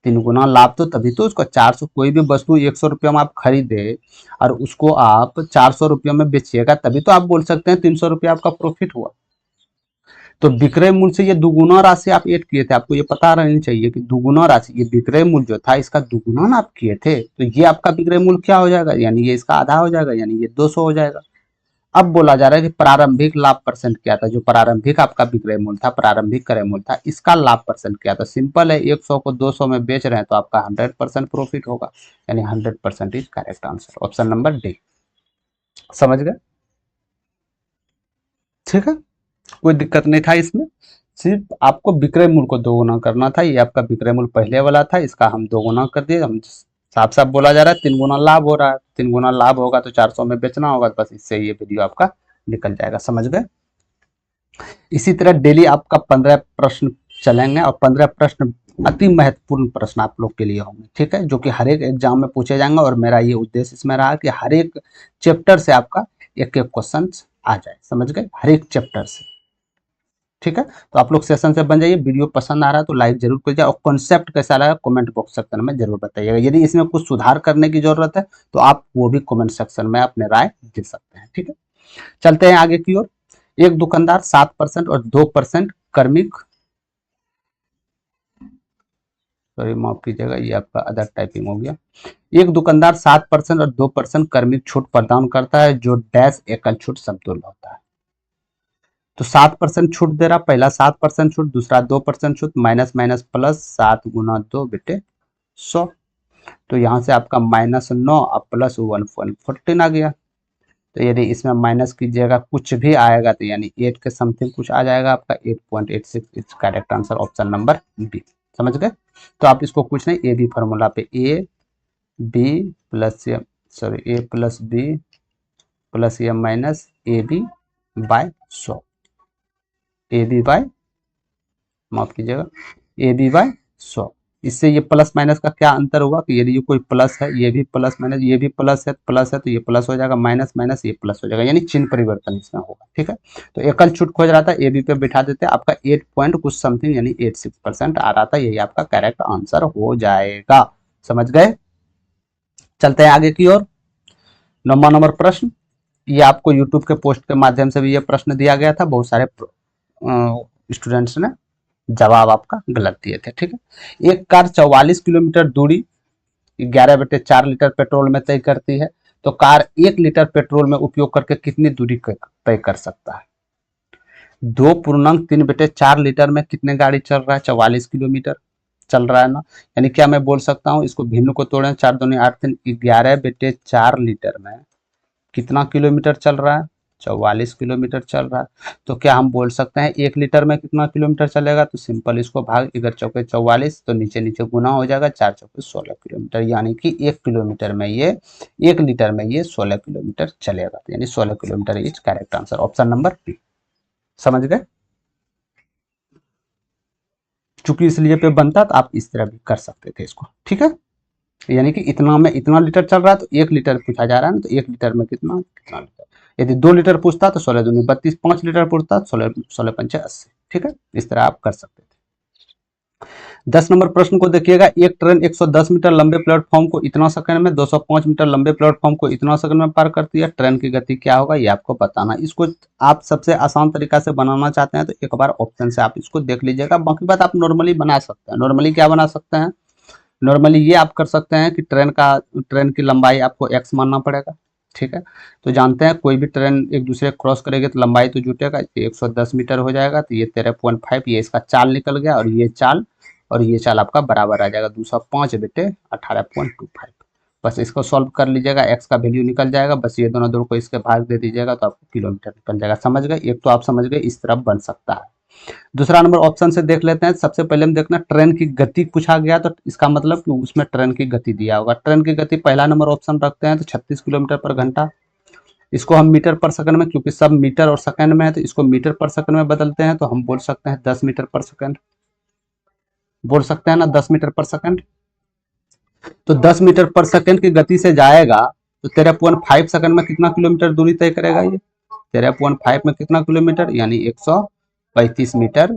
3 गुना लाभ तो तभी तो उसको 400, कोई भी वस्तु 100 रुपया में आप खरीदे और उसको आप 400 रुपया में बेचिएगा, तभी तो आप बोल सकते हैं 300 रुपया आपका प्रॉफिट हुआ। तो विक्रय मूल्य से ये दुगुना राशि आप ऐड किए थे, आपको ये पता रहनी चाहिए कि दुगुना राशि, ये विक्रय मूल्य जो था इसका दुगुना ना आप किए थे, तो ये आपका विक्रय मूल्य क्या हो जाएगा, यानी ये इसका आधा हो जाएगा, यानी ये 200 हो जाएगा। अब बोला जा रहा है कि प्रारंभिक लाभ परसेंट क्या था, जो प्रारंभिक आपका विक्रय मूल्य था, प्रारंभिक क्रय मूल्य था, इसका लाभ परसेंट क्या था। सिंपल है, 100 को 200 में बेच रहे हैं तो आपका 100% प्रॉफिट होगा, यानी 100% is correct answer, option number D. समझ गए। ठीक है, कोई दिक्कत नहीं था इसमें, सिर्फ आपको विक्रय मूल्य को दोगुना करना था। ये आपका विक्रय मूल्य पहले वाला था, इसका हम दोगुना कर दिए। हम साफ साफ बोला जा रहा है 3 गुना लाभ हो रहा है, 3 गुना लाभ होगा तो 400 में बेचना होगा, बस इससे ये वीडियो आपका निकल जाएगा। समझ गए। इसी तरह डेली आपका 15 प्रश्न चलेंगे और 15 प्रश्न अति महत्वपूर्ण प्रश्न आप लोग के लिए होंगे। ठीक है, जो कि हर एक एग्जाम में पूछे जाएंगे, और मेरा ये उद्देश्य इसमें रहा कि हर एक चैप्टर से आपका एक एक क्वेश्चन आ जाए। समझ गए, हर एक चैप्टर से। ठीक है, तो आप लोग सेशन से बन जाइए। वीडियो पसंद आ रहा है तो लाइक जरूर करिए, और कॉन्सेप्ट कैसा लगा कमेंट बॉक्स सेक्शन में जरूर बताइएगा। यदि इसमें कुछ सुधार करने की जरूरत है तो आप वो भी कमेंट सेक्शन में अपने राय दे सकते हैं। ठीक है, चलते हैं आगे की ओर। एक दुकानदार 7% और 2% कर्मिक, सॉरी माफ कीजिएगा ये आपका अदर टाइपिंग हो गया। एक दुकानदार 7% और 2% कर्मिक छूट प्रदान करता है जो डैश एकल छूट समतुल्य होता है। तो 7% छूट दे रहा, पहला 7% छूट, दूसरा 2% छूट, माइनस माइनस प्लस, 7 गुना 2 बेटे 100। तो यहाँ से आपका -9 और प्लस 1.14 आ गया। तो यदि इसमें माइनस कीजिएगा कुछ भी आएगा तो यानी 8 के समथिंग कुछ आ जाएगा आपका, 8.86 is correct answer, option number B. समझ गए। तो आप इसको कुछ नहीं, ए बी फॉर्मूला पे A B plus sorry A plus B plus या minus A B by 100, A B by, माफ कीजिएगा, ए बी बाय 100। इससे ये प्लस माइनस का क्या अंतर होगा कि यदि ये कोई प्लस है, ये भी प्लस माइनस, ये भी प्लस है तो ये प्लस हो जाएगा, माइनस माइनस ये प्लस हो जाएगा, यानी चिन्ह परिवर्तन इसमें होगा। ठीक है, तो एकल छूट खोज रहा था, ए बी पे बिठा देते, आपका 8 पॉइंट कुछ समथिंग यानी 86% आ रहा था, यही आपका करेक्ट आंसर हो जाएगा। समझ गए। चलते हैं आगे की ओर। 9वां नंबर प्रश्न, ये आपको यूट्यूब के पोस्ट के माध्यम से भी ये प्रश्न दिया गया था, बहुत सारे स्टूडेंट्स ने जवाब आपका गलत दिए थे। ठीक है, एक कार 44 किलोमीटर दूरी 11/4 लीटर पेट्रोल में तय करती है, तो कार 1 लीटर पेट्रोल में उपयोग करके कितनी दूरी तय कर सकता है। 2.3/4 लीटर में कितने गाड़ी चल रहा है? 44 किलोमीटर चल रहा है ना। यानी क्या मैं बोल सकता हूँ, इसको भिन्न को तोड़ें, 4 दूनी 8 3 11/4 लीटर में कितना किलोमीटर चल रहा है? 44 किलोमीटर चल रहा है। तो क्या हम बोल सकते हैं 1 लीटर में कितना किलोमीटर चलेगा? तो सिंपल इसको भाग, इधर चौके 44, तो नीचे नीचे गुना हो जाएगा, 4 चौके 16 किलोमीटर, यानी कि 1 किलोमीटर में ये 1 लीटर में ये 16 किलोमीटर चलेगा। तो यानी 16 kilometre is correct answer, option number B. समझ गए? चूंकि इसलिए पे बनता तो आप इस तरह भी कर सकते थे इसको, ठीक है। यानी कि इतना में इतना लीटर चल रहा है तो 1 लीटर पूछा जा रहा है ना, तो 1 लीटर में कितना कितना लीटर। यदि 2 लीटर पूछता तो 16 दूनी 32, 5 लीटर पूछता तो 16 16 पंचे 80, ठीक है। इस तरह आप कर सकते थे। 10 नंबर प्रश्न को देखिएगा, एक ट्रेन 110 मीटर लंबे प्लेटफॉर्म को इतना सेकंड में, 205 मीटर लंबे प्लेटफॉर्म को इतना सेकंड में पार करती है, ट्रेन की गति क्या होगा ये आपको बताना। इसको आप सबसे आसान तरीका से बनाना चाहते हैं तो एक बार ऑप्शन से आप इसको देख लीजिएगा, बाकी बात आप नॉर्मली बना सकते हैं। नॉर्मली क्या बना सकते हैं? नॉर्मली ये आप कर सकते हैं कि ट्रेन की लंबाई आपको एक्स मानना पड़ेगा, ठीक है। तो जानते हैं कोई भी ट्रेन एक दूसरे क्रॉस करेगी तो लंबाई तो जुटेगा, 110 मीटर हो जाएगा, तो ये 13.5, ये इसका चाल निकल गया, और ये चाल आपका बराबर आ जाएगा 205/18.25। बस इसको सॉल्व कर लीजिएगा, एक्स का वैल्यू निकल जाएगा, बस ये दोनों दोनों को इसके भाग दे दीजिएगा तो आपको किलोमीटर निकल जाएगा। समझ गए? एक तो आप समझ गए, इस तरफ बन सकता है। दूसरा नंबर ऑप्शन से देख लेते हैं। सबसे पहले हम देखना, ट्रेन की गति पूछा गया तो इसका मतलब कि उसमें ट्रेन की गति दिया होगा। ट्रेन की गति पहला नंबर ऑप्शन रखते हैं तो 36 किलोमीटर पर घंटा। इसको हम मीटर पर सेकंड में, क्योंकि सब मीटर और सेकंड में है तो इसको मीटर पर सेकंड में बदलते हैं, तो हम बोल सकते हैं 10 मीटर पर सेकंड। बोल सकते हैं ना 10 मीटर पर सेकंड। तो 10 मीटर पर सेकंड की गति से जाएगा तो 13.5 सेकंड में कितना किलोमीटर दूरी तय करेगा ये? 13.5 में कितना किलोमीटर, यानी 135 मीटर।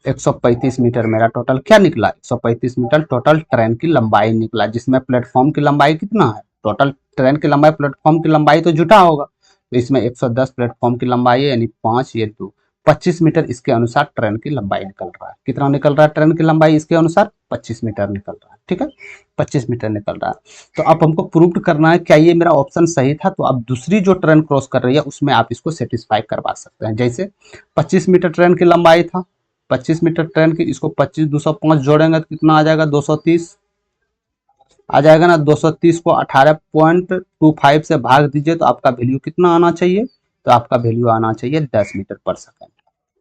135 मीटर मेरा टोटल क्या निकला? 135 मीटर टोटल ट्रेन की लंबाई निकला, जिसमें प्लेटफॉर्म की लंबाई कितना है? टोटल ट्रेन की लंबाई प्लेटफॉर्म की लंबाई तो जुटा होगा, तो इसमें 110 प्लेटफॉर्म की लंबाई है, यानी 5 ये 2, 25 मीटर इसके अनुसार ट्रेन की लंबाई निकल रहा है। कितना निकल रहा है ट्रेन की लंबाई इसके अनुसार? 25 मीटर निकल रहा है, ठीक है। 25 मीटर निकल रहा है। तो अब हमको प्रूव करना है क्या ये मेरा ऑप्शन सही था, तो अब दूसरी जो ट्रेन क्रॉस कर रही है उसमें आप इसको सेटिस्फाई करवा सकते हैं। जैसे 25 मीटर ट्रेन की लंबाई था, 25 मीटर ट्रेन की, इसको 25 205 जोड़ेंगे तो कितना आ जाएगा? 230 आ जाएगा ना। 230 को 18.25 से भाग दीजिए तो आपका वैल्यू कितना आना चाहिए? तो आपका वैल्यू आना चाहिए 10 मीटर पर सेकंड।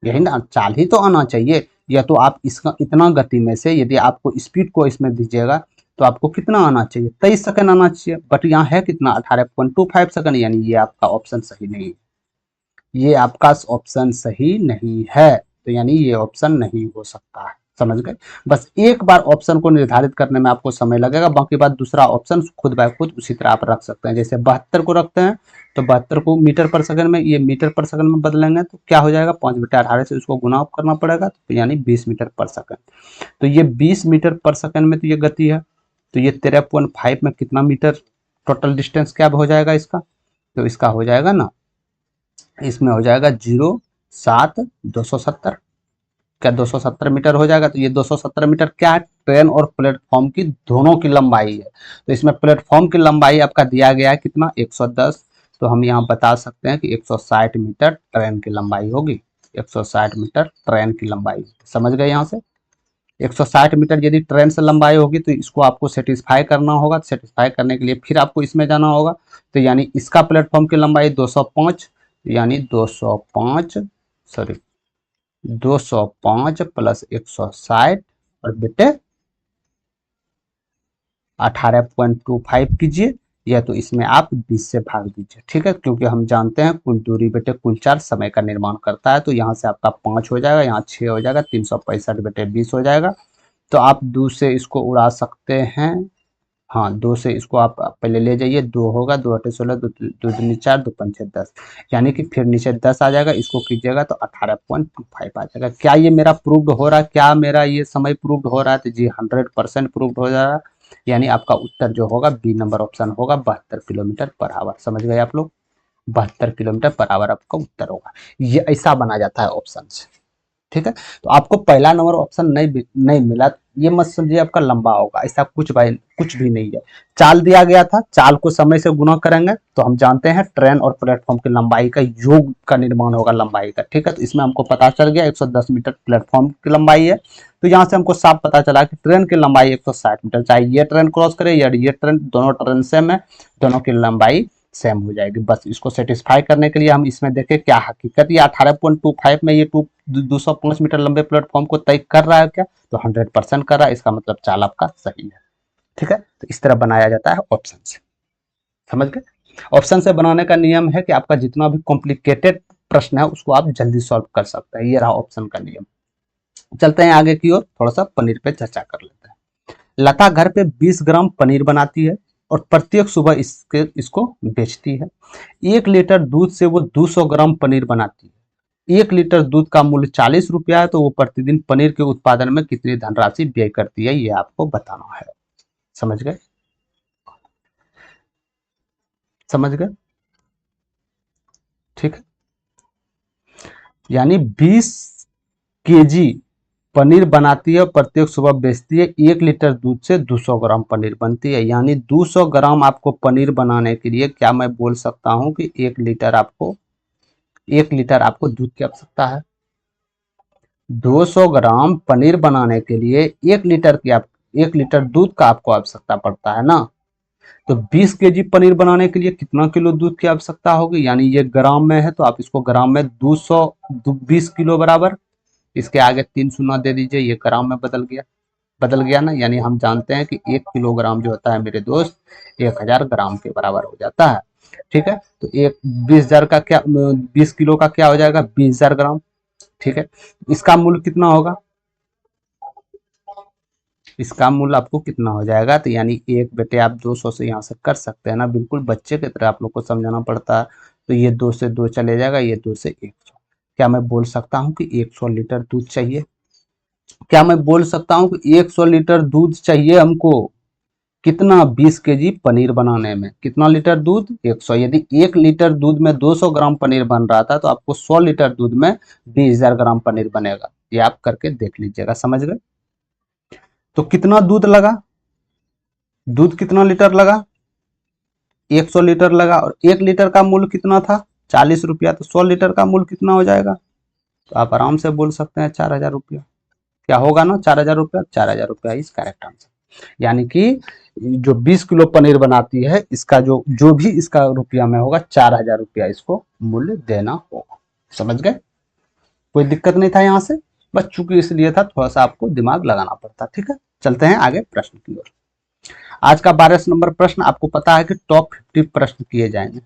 यही ना, चाल ही तो आना चाहिए। या तो आप इसका इतना गति में से यदि आपको स्पीड को इसमें दीजिएगा तो आपको कितना आना चाहिए? 23 सेकंड आना चाहिए, बट यहाँ है कितना? 18.25 सेकंड, यानी ये आपका ऑप्शन सही नहीं है। ये आपका ऑप्शन सही नहीं है, तो यानी ये ऑप्शन नहीं हो सकता है। समझ गए? बस एक बार ऑप्शन को निर्धारित करने में आपको समय लगेगा, बाकी बात दूसरा ऑप्शन खुद बाय खुद उसी तरह आप रख सकते हैं। जैसे 72 को रखते हैं तो 72 को मीटर पर सेकंड में, ये मीटर पर सेकंड में बदलेंगे तो क्या हो जाएगा? 5/18 से उसको गुना करना पड़ेगा, तो यानी 20 मीटर पर सेकंड। तो ये 20 मीटर पर सेकंड में तो ये गति है, तो ये 13.5 में कितना मीटर टोटल डिस्टेंस क्या हो जाएगा इसका? तो इसका हो जाएगा ना, इसमें हो जाएगा 0.7 270। क्या 270 मीटर हो जाएगा? तो ये 270 मीटर क्या है? ट्रेन और प्लेटफॉर्म की दोनों की लंबाई है। तो इसमें प्लेटफॉर्म की लंबाई आपका दिया गया है कितना? 110। तो हम यहाँ बता सकते हैं कि 160 मीटर ट्रेन की लंबाई होगी। 160 मीटर ट्रेन की लंबाई, समझ गए? यहाँ से 160 मीटर यदि ट्रेन से लंबाई होगी तो इसको आपको सेटिस्फाई करना होगा। सेटिस्फाई करने के लिए फिर आपको इसमें जाना होगा, तो यानी इसका प्लेटफॉर्म की लंबाई 205, यानी 205, सॉरी 205 प्लस 160 और बेटे 18.25 कीजिए, या तो इसमें आप 20 से भाग दीजिए, ठीक है। क्योंकि हम जानते हैं कुल दूरी बेटे कुल चार्ज समय का निर्माण करता है, तो यहाँ से आपका 5 हो जाएगा, यहाँ 6 हो जाएगा, 365/20 हो जाएगा। तो आप 2 से इसको उड़ा सकते हैं। हाँ, 2 से इसको आप पहले ले जाइए, 2 होगा, 2 8 16, 2 2 4, 2 5 10, यानी कि फिर नीचे 10 आ जाएगा, इसको कीजिएगा तो 18.25 आ जाएगा। क्या ये मेरा प्रूव्ड हो रहा है? क्या मेरा ये समय प्रूव्ड हो रहा है? तो जी 100% प्रूव्ड हो जा रहा है। यानी आपका उत्तर जो होगा बी नंबर ऑप्शन होगा, 72 किलोमीटर पर आवर। समझ गए आप लोग? 72 किलोमीटर पर आवर आपका उत्तर होगा। ये ऐसा बना जाता है ऑप्शन से। ठीक है। तो आपको पहला नंबर ऑप्शन नहीं मिला, ये मत समझिए आपका लंबा होगा, ऐसा कुछ भी नहीं है। चाल दिया गया था, चाल को समय से गुना करेंगे तो हम जानते हैं ट्रेन और प्लेटफॉर्म की लंबाई का योग का निर्माण होगा लंबाई का, ठीक है। तो इसमें हमको पता चल गया 110 मीटर प्लेटफॉर्म की लंबाई है। तो यहाँ से हमको साफ पता चला कि ट्रेन की लंबाई 160 मीटर, चाहे ये ट्रेन क्रॉस करे या ये ट्रेन, दोनों ट्रेन सेम है, दोनों की लंबाई सेम हो जाएगी। बस इसको सेटिस्फाई करने के लिए हम इसमें देखें क्या हकीकत, ये 18.25 में ये 205 मीटर लंबे प्लेटफॉर्म को तय कर रहा है क्या, तो 100% कर रहा है, इसका मतलब चाल आपका सही है। ठीक है, तो इस तरह बनाया जाता है ऑप्शन से, समझ गए। ऑप्शन से बनाने का नियम है कि आपका जितना भी कॉम्प्लिकेटेड प्रश्न है उसको आप जल्दी सॉल्व कर सकते हैं, ये रहा ऑप्शन का नियम। चलते हैं आगे की ओर, थोड़ा सा पनीर पे चर्चा कर लेते हैं। लता घर पे 20 ग्राम पनीर बनाती है और प्रत्येक सुबह इसको बेचती है। 1 लीटर दूध से वो 200 ग्राम पनीर बनाती है। 1 लीटर दूध का मूल्य 40 रुपया है, तो वो प्रतिदिन पनीर के उत्पादन में कितनी धनराशि व्यय करती है, ये आपको बताना है। समझ गए, समझ गए, ठीक है। यानी 20 केजी पनीर बनाती है और प्रत्येक सुबह बेचती है। 1 लीटर दूध से 200 ग्राम पनीर बनती है, यानी 200 ग्राम आपको पनीर बनाने के लिए क्या मैं बोल सकता हूं कि 1 लीटर आपको दूध की आवश्यकता है। 200 ग्राम पनीर बनाने के लिए 1 लीटर दूध का आपको आवश्यकता पड़ता है ना। तो 20 केजी पनीर बनाने के लिए कितना किलो दूध की आवश्यकता होगी, यानी ये ग्राम में है तो आप इसको ग्राम में 220 किलो बराबर, इसके आगे 3 शून्य दे दीजिए, ये ग्राम में बदल गया ना। यानी हम जानते हैं कि 1 किलोग्राम जो होता है मेरे दोस्त 1000 ग्राम के बराबर हो जाता है। ठीक है, तो 20,000 का क्या, 20 किलो का क्या हो जाएगा, 20,000 ग्राम। ठीक है, इसका मूल्य कितना होगा, इसका मूल्य आपको कितना हो जाएगा, तो यानी 1/200 से यहाँ से कर सकते हैं ना, बिल्कुल बच्चे की तरह आप लोग को समझाना पड़ता है। तो ये 2 से 2 चले जाएगा, ये 2 से 100। क्या मैं बोल सकता हूँ कि 100 लीटर दूध चाहिए, क्या मैं बोल सकता हूँ कि 100 लीटर दूध चाहिए हमको, कितना, 20 केजी पनीर बनाने में कितना लीटर दूध, 100। यदि 1 लीटर दूध में 200 ग्राम पनीर बन रहा था तो आपको 100 लीटर दूध में 20,000 ग्राम पनीर बनेगा, ये आप करके देख लीजिएगा, समझ गए। तो कितना दूध लगा, दूध कितना लीटर लगा, 100 लीटर लगा, और 1 लीटर का मूल्य कितना था, 40 रुपया, तो 100 लीटर का मूल्य कितना हो जाएगा, तो आप आराम से बोल सकते हैं 4,000 रुपया। क्या होगा ना, 4,000 रुपया, 4,000 रुपया इज करेक्ट आंसर। यानी कि जो 20 किलो पनीर बनाती है, इसका जो जो भी इसका रुपया में होगा, 4,000 रुपया इसको मूल्य देना होगा, समझ गए। कोई दिक्कत नहीं था यहाँ से, बस चूंकि इसलिए था थोड़ा सा आपको दिमाग लगाना पड़ता। ठीक है, चलते हैं आगे प्रश्न की ओर। आज का 12 नंबर प्रश्न, आपको पता है कि टॉप 50 प्रश्न किए जाएंगे,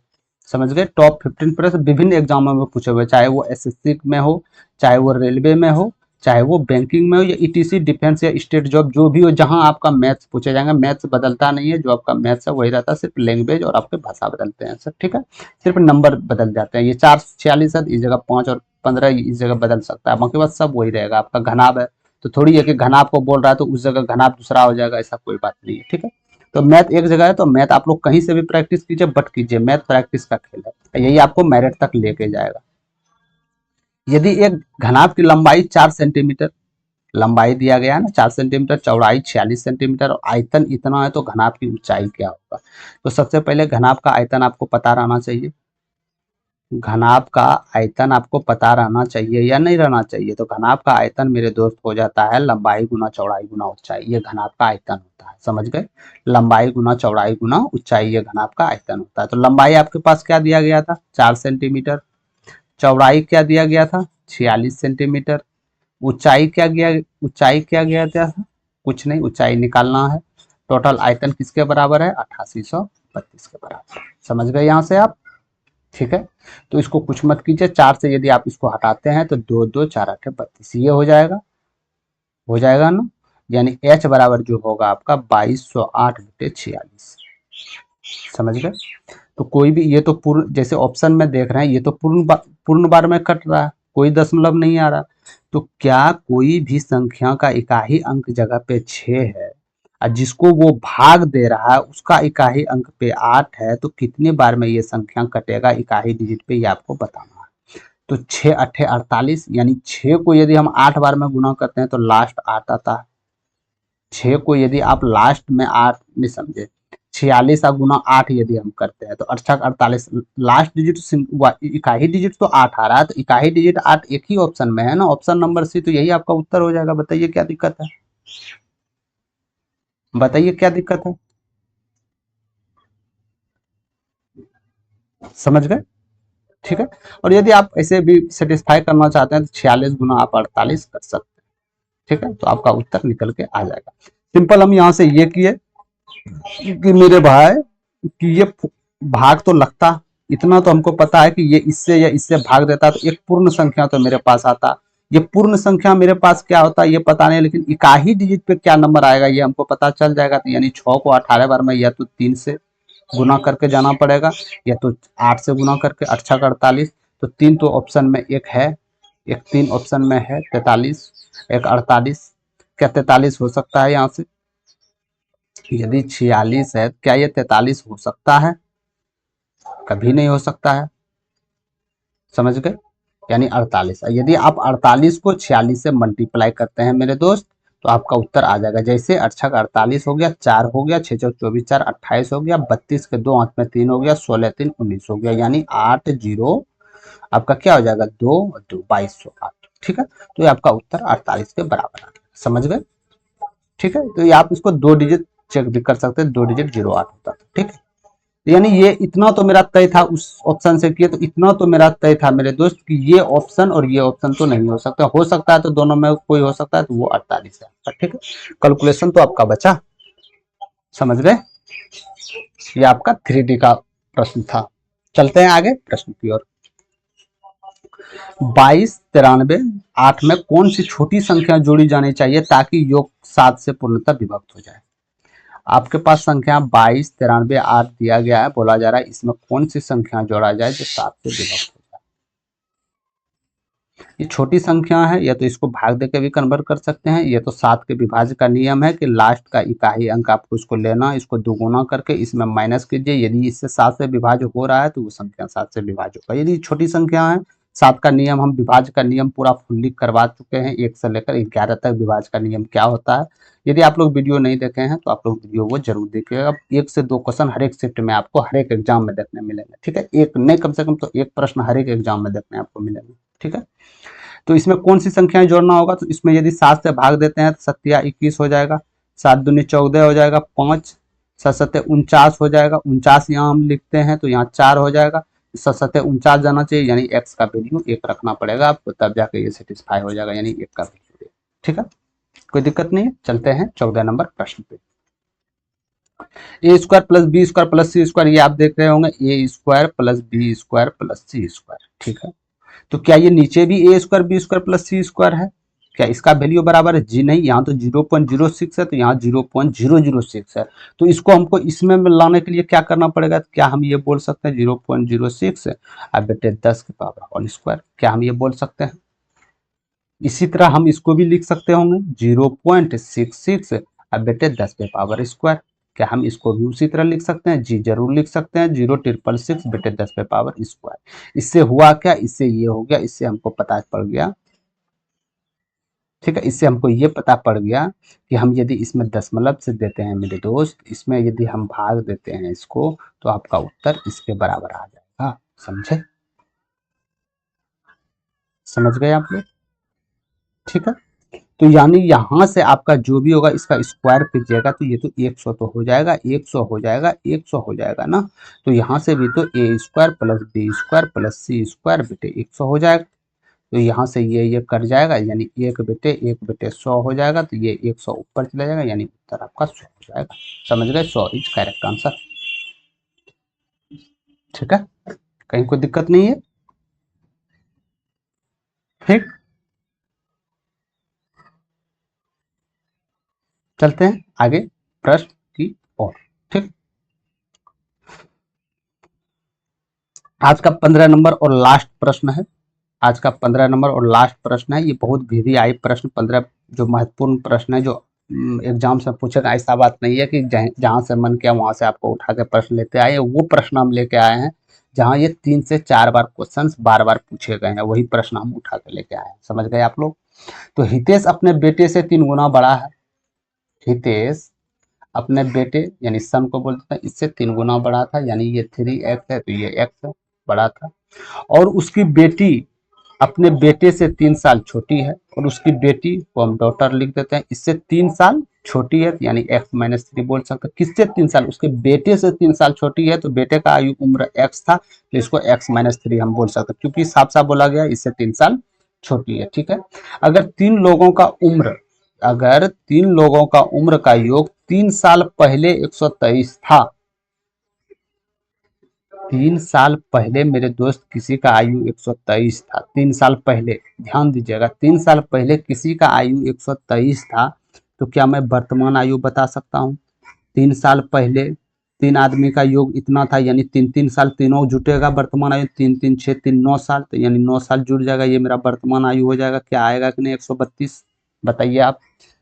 समझ गए। टॉप 15 प्रश्न विभिन्न एग्जामों में पूछे हुए, चाहे वो एसएससी में हो, चाहे वो रेलवे में हो, चाहे वो बैंकिंग में हो, या ईटीसी डिफेंस या स्टेट जॉब जो भी हो, जहां आपका मैथ्स पूछे जाएंगे। मैथ्स बदलता नहीं है, जो आपका मैथ्स है वही रहता है, सिर्फ लैंग्वेज और आपके भाषा बदलते हैं सर, ठीक है, सिर्फ नंबर बदल जाते हैं। ये 446 है, इस जगह 5 और 15 इस जगह बदल सकता है, बाकी बात सब वही रहेगा। आपका घनाभ है तो थोड़ी है कि घनाभ को बोल रहा है तो उस जगह घनाभ दूसरा हो जाएगा, ऐसा कोई बात नहीं है, ठीक है। तो मैथ एक जगह है, तो मैथ आप लोग कहीं से भी प्रैक्टिस कीजिए, बट कीजिए, मैथ प्रैक्टिस का खेल है, यही आपको मेरिट तक लेके जाएगा। यदि एक घनाभ की लंबाई 4 सेंटीमीटर लंबाई दिया गया है ना, 4 सेंटीमीटर, चौड़ाई 46 सेंटीमीटर और आयतन इतना है, तो घनाभ की ऊंचाई क्या होगा। तो सबसे पहले घनाभ का आयतन आपको पता रहना चाहिए, घनाभ का आयतन आपको पता रहना चाहिए या नहीं रहना चाहिए। तो घनाभ का आयतन मेरे दोस्त हो जाता है लंबाई गुना चौड़ाई गुना ऊंचाई, ये घनाभ का आयतन होता है, समझ गए। लंबाई गुना चौड़ाई गुना ऊंचाई, ये घनाभ का आयतन होता है। तो लंबाई आपके पास क्या दिया गया था, 4 सेंटीमीटर, चौड़ाई क्या दिया गया था, 46 सेंटीमीटर, ऊंचाई क्या गया था, कुछ नहीं, ऊंचाई निकालना है। टोटल आयतन किसके बराबर है, 8832 के बराबर, समझ गए यहाँ से आप, ठीक है। तो इसको कुछ मत कीजिए, 4 से यदि आप इसको हटाते हैं तो 2 2 4 8 32, ये हो जाएगा ना। यानी h बराबर जो होगा आपका 2208/46, समझ गए। तो कोई भी, ये तो पूर्ण, जैसे ऑप्शन में देख रहे हैं ये तो पूर्ण बार में कट रहा है, कोई दशमलव नहीं आ रहा। तो क्या कोई भी संख्या का इकाई अंक जगह पे 6 है और जिसको वो भाग दे रहा है उसका इकाई अंक पे 8 है, तो कितनी बार में ये संख्या कटेगा इकाई डिजिट पे, ये आपको बताना है। तो 6 8 48, यानी 6 को यदि हम 8 बार में गुना करते हैं तो लास्ट 8 आता है। 6 को यदि आप लास्ट में 8 नहीं समझे, 46 का गुना 8 यदि हम करते हैं तो 8 48, लास्ट डिजिट इकाई डिजिट तो 8 आ रहा है, तो इकाई डिजिट 8 एक ही ऑप्शन में है ना, ऑप्शन नंबर सी, तो यही आपका उत्तर हो जाएगा। बताइए क्या दिक्कत है, बताइए क्या दिक्कत है, समझ गए? ठीक है। और यदि आप ऐसे भी सेटिस्फाई करना चाहते हैं तो 46 गुना आप 48 कर सकते हैं। ठीक है, तो आपका उत्तर निकल के आ जाएगा। सिंपल हम यहाँ से ये किए कि मेरे भाई कि ये भाग तो लगता, इतना तो हमको पता है कि ये इससे या इससे भाग देता तो एक पूर्ण संख्या तो मेरे पास आता। ये पूर्ण संख्या मेरे पास क्या होता है ये पता नहीं, लेकिन इकाई डिजिट पे क्या नंबर आएगा ये हमको पता चल जाएगा। तो यानी 6 को 18 बार में या तो 3 से गुना करके जाना पड़ेगा, या तो 8 से गुना करके, 8 छक 48, तो 3 तो ऑप्शन में एक है, एक 3 ऑप्शन में है, 43, एक 48, क्या 43 हो सकता है यहाँ से? यदि 46 है क्या ये 43 हो सकता है? कभी नहीं हो सकता है, समझ गए? यानी 48, यदि आप 48 को 46 से मल्टीप्लाई करते हैं मेरे दोस्त तो आपका उत्तर आ जाएगा। जैसे 8 छक 48 हो गया, 4 हो गया, 6 चौक 24, 4 28 हो गया, 32 के 2 हाथ में 3 हो गया, 16 3 19 हो गया, यानी 8 0 आपका क्या हो जाएगा, 2 2 2208। ठीक है, तो ये आपका उत्तर 48 के बराबर आ गया, समझ गए? ठीक है, तो ये आप इसको 2 डिजिट चेक भी कर सकते हैं, 2 डिजिट 08 होता था। ठीक है, यानी ये इतना तो मेरा तय था उस ऑप्शन से किए, तो इतना तो मेरा तय था मेरे दोस्त कि ये ऑप्शन और ये ऑप्शन तो नहीं हो सकता है तो दोनों में कोई हो सकता है, तो वो 48 है। ठीक है, कैलकुलेशन तो आपका बचा, समझ गए? ये आपका 3D का प्रश्न था। चलते हैं आगे प्रश्न की ओर। 22 93 8 में कौन सी छोटी संख्या जोड़ी जानी चाहिए ताकि योग 7 से पूर्णतः विभक्त हो जाए? आपके पास संख्या 22 93 8 दिया गया है, बोला जा रहा है इसमें कौन सी संख्या जोड़ा जाए जो 7 से विभक्त हो जाए। ये छोटी संख्या है, या तो इसको भाग देकर भी कन्वर्ट कर सकते हैं, या तो 7 के विभाज्य का नियम है कि लास्ट का इकाई अंक आपको इसको लेना, इसको दुगुना करके इसमें माइनस कीजिए, यदि इससे 7 से विभाज्य हो रहा है तो वो संख्या 7 से विभाज्य होगा। यदि छोटी संख्या है, 7 का नियम हम विभाज्य का नियम पूरा फुल्ली करवा चुके हैं, 1 से लेकर 11 तक विभाज्य का नियम क्या होता है। यदि आप लोग वीडियो नहीं देखे हैं तो आप लोग वीडियो को जरूर देखिएगा। 1 से 2 क्वेश्चन हर एक शिफ्ट में आपको हर एक एग्जाम में देखने मिलेंगे। ठीक है, एक नहीं कम से कम तो एक प्रश्न हर एक एग्जाम में देखने आपको मिलेंगे। ठीक है, तो इसमें कौन सी संख्याएं जोड़ना होगा, तो इसमें यदि 7 से भाग देते हैं तो 7 या 21 हो जाएगा, 7 दूनी 14 हो जाएगा, 5 7 7 49 हो जाएगा, 49 यहाँ हम लिखते हैं तो यहाँ 4 हो जाएगा, 7 7 49 जाना चाहिए, यानी एक्स का वैल्यू 1 रखना पड़ेगा आपको, तब जाके ये सेटिस्फाई हो जाएगा, यानी 1 का वैल्यू। ठीक है, कोई दिक्कत नहीं है। चलते हैं 14 नंबर प्रश्न पे। A square plus B square plus C square, ये आप देख रहे होंगे, A square plus B square plus C square. ठीक है, तो क्या ये नीचे भी A square B square plus C square है? क्या इसका वैल्यू बराबर है? जी नहीं, यहाँ तो 0.06 है, तो यहाँ 0.006 है, तो इसको हमको इसमें लाने के लिए क्या करना पड़ेगा? क्या हम ये बोल सकते हैं 0.06 अब बेटे 10 के पावर होल स्क्वायर, क्या हम ये बोल सकते हैं? इसी तरह हम इसको भी लिख सकते होंगे 0.66 अब बेटे 10 के पावर स्क्वायर, क्या हम इसको भी उसी तरह लिख सकते हैं? जी जरूर लिख सकते हैं, 0.666 बेटे 10 पे पावर स्क्वायर। इससे हुआ क्या, इससे ये हो गया, इससे हमको पता पड़ गया। ठीक है, इससे हमको ये पता पड़ गया कि हम यदि इसमें दशमलव से देते हैं मेरे दोस्त, इसमें यदि हम भाग देते हैं इसको, तो आपका उत्तर इसके बराबर आ जाएगा। समझे, समझ गए आप लोग? ठीक है, तो यानी यहां से आपका जो भी होगा इसका स्क्वायर कीजिएगा तो ये तो 100 तो हो जाएगा, 100 हो जाएगा, 100 हो जाएगा ना, तो यहाँ से भी तो A square plus B square plus C square बेटे 100 हो जाएगा, तो यहाँ से ये कट जाएगा, यानी 1 बेटे 100 हो जाएगा, तो ये 100 ऊपर चला जाएगा, यानी उत्तर आपका 100 हो जाएगा। समझ गए, 100 इज करेक्ट आंसर। ठीक है, कहीं कोई दिक्कत नहीं है? ठीक, चलते हैं आगे प्रश्न की ओर। ठीक, आज का 15 नंबर और लास्ट प्रश्न है, आज का 15 नंबर और लास्ट प्रश्न है। ये बहुत वीवीआई प्रश्न, 15 जो महत्वपूर्ण प्रश्न है, जो एग्जाम से पूछेगा, ऐसा बात नहीं है कि जहां से मन किया वहां से आपको उठा के प्रश्न लेते आए, वो प्रश्न हम लेके आए हैं जहां ये 3 से 4 बार क्वेश्चंस बार बार पूछे गए हैं, वही प्रश्न हम उठा के लेके आए हैं। समझ गए आप लोग। तो हितेश अपने बेटे से 3 गुना बड़ा है। हितेश अपने बेटे यानी सन को बोलते हैं, इससे 3 गुना बड़ा था, यानी ये 3x है तो ये x बड़ा था। और उसकी बेटी अपने बेटे से 3 साल छोटी है, और उसकी बेटी को हम डॉटर लिख देते हैं, इससे 3 साल छोटी है, यानी x-3 बोल सकते हैं। किससे 3 साल? उसके बेटे से 3 साल छोटी है, तो बेटे का आयु उम्र x था, तो इसको x-3 हम बोल सकते हैं, क्योंकि साफ साफ बोला गया इससे 3 साल छोटी है। ठीक है। अगर तीन लोगों का उम्र का योग 3 साल पहले 123 था, 3 साल पहले मेरे दोस्त किसी का आयु 123 था, 3 साल पहले, ध्यान दीजिएगा, 3 साल पहले किसी का आयु 123 था, तो क्या मैं वर्तमान आयु बता सकता हूँ? 3 साल पहले 3 आदमी का योग इतना था, यानी 3 3 साल तीनों जुटेगा, वर्तमान आयु 3 3 6 3 9 साल, तो यानी 9 साल जुड़ जाएगा, ये मेरा वर्तमान आयु हो जाएगा। क्या आएगा कि नहीं? 132, बताइए आप।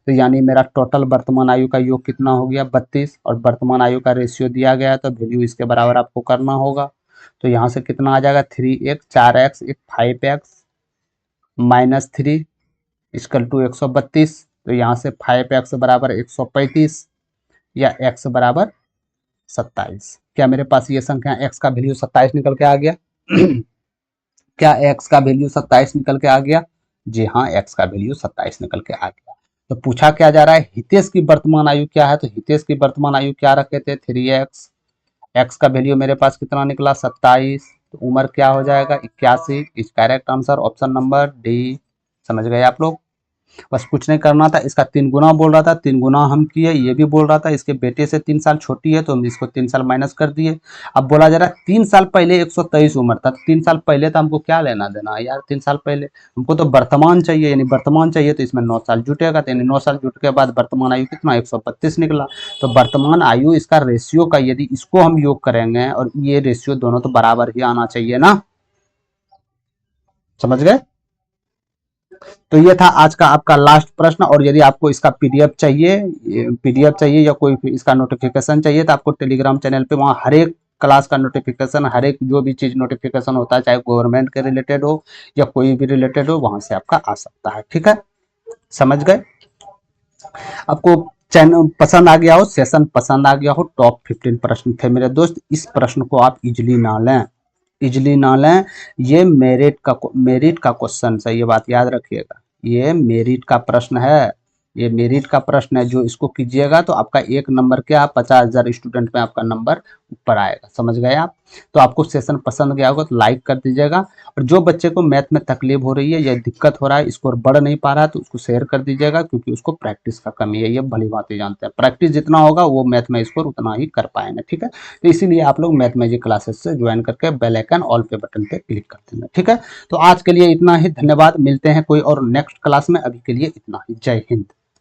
तो यानी मेरा टोटल वर्तमान आयु का योग कितना हो गया? 32, और वर्तमान आयु का रेशियो दिया गया है, तो वैल्यू इसके बराबर आपको करना होगा। तो यहाँ से कितना आ जाएगा? 3x 4x एक 5x -3 इक्वल टू 132। तो यहाँ से 5x बराबर 135 या x बराबर 27। क्या मेरे पास ये संख्या x का वैल्यू 27 निकल के आ गया? क्या x का वैल्यू 27 निकल के आ गया? जी हाँ, x का वैल्यू 27 निकल के आ गया। तो पूछा क्या जा रहा है? हितेश की वर्तमान आयु क्या है? तो हितेश की वर्तमान आयु क्या रखे थे? 3x। x का वैल्यू मेरे पास कितना निकला? 27। तो उम्र क्या हो जाएगा? 81। Is correct answer option number D. समझ गए आप लोग। बस कुछ नहीं करना था, इसका 3 गुना बोल रहा था, 3 गुना हम किए। ये भी बोल रहा था इसके बेटे से 3 साल छोटी है, तो हम इसको 3 साल माइनस कर दिए। अब बोला जा रहा है 3 साल पहले 123 उम्र था, 3 साल पहले तो हमको क्या लेना देना है यार? 3 साल पहले हमको तो वर्तमान चाहिए, यानी वर्तमान चाहिए, तो इसमें 9 साल जुटेगा, तो यानी 9 साल जुट के बाद वर्तमान आयु कितना? 132 निकला। तो वर्तमान आयु इसका रेशियो का, यदि इसको हम योग करेंगे और ये रेशियो दोनों तो बराबर ही आना चाहिए ना। समझ गए। तो ये था आज का आपका लास्ट प्रश्न। और यदि आपको इसका पीडीएफ चाहिए या कोई इसका नोटिफिकेशन चाहिए, तो आपको टेलीग्राम चैनल पे वहाँ हर एक क्लास का नोटिफिकेशन, हर एक जो भी चीज नोटिफिकेशन होता है, चाहे गवर्नमेंट के रिलेटेड हो या कोई भी रिलेटेड हो, वहां से आपका आ सकता है। ठीक है, समझ गए। आपको चैनल पसंद आ गया हो, सेशन पसंद आ गया हो, टॉप 15 प्रश्न थे मेरे दोस्त, इस प्रश्न को आप इजिली ना लें, इजिली ना लें। ये मेरिट का क्वेश्चन है, ये बात याद रखिएगा। ये मेरिट का प्रश्न है, ये मेरिट का प्रश्न है। जो इसको कीजिएगा तो आपका 1 नंबर क्या, 50,000 स्टूडेंट में आपका नंबर ऊपर आएगा। समझ गए आप। तो आपको सेशन पसंद गया होगा तो लाइक कर दीजिएगा। और जो बच्चे को मैथ में तकलीफ हो रही है या दिक्कत हो रहा है, स्कोर बढ़ नहीं पा रहा है, तो उसको शेयर कर दीजिएगा, क्योंकि उसको प्रैक्टिस का कमी है, ये भली बात ही जानते हैं। प्रैक्टिस जितना होगा वो मैथ में स्कोर उतना ही कर पाएंगे। ठीक है, तो इसीलिए आप लोग मैथ मैजिक क्लासेस से ज्वाइन करके बेल आइकन ऑल पे बटन पे क्लिक कर देंगे। ठीक है, तो आज के लिए इतना ही, धन्यवाद। मिलते हैं कोई और नेक्स्ट क्लास में, अभी के लिए इतना ही। जय हिंद।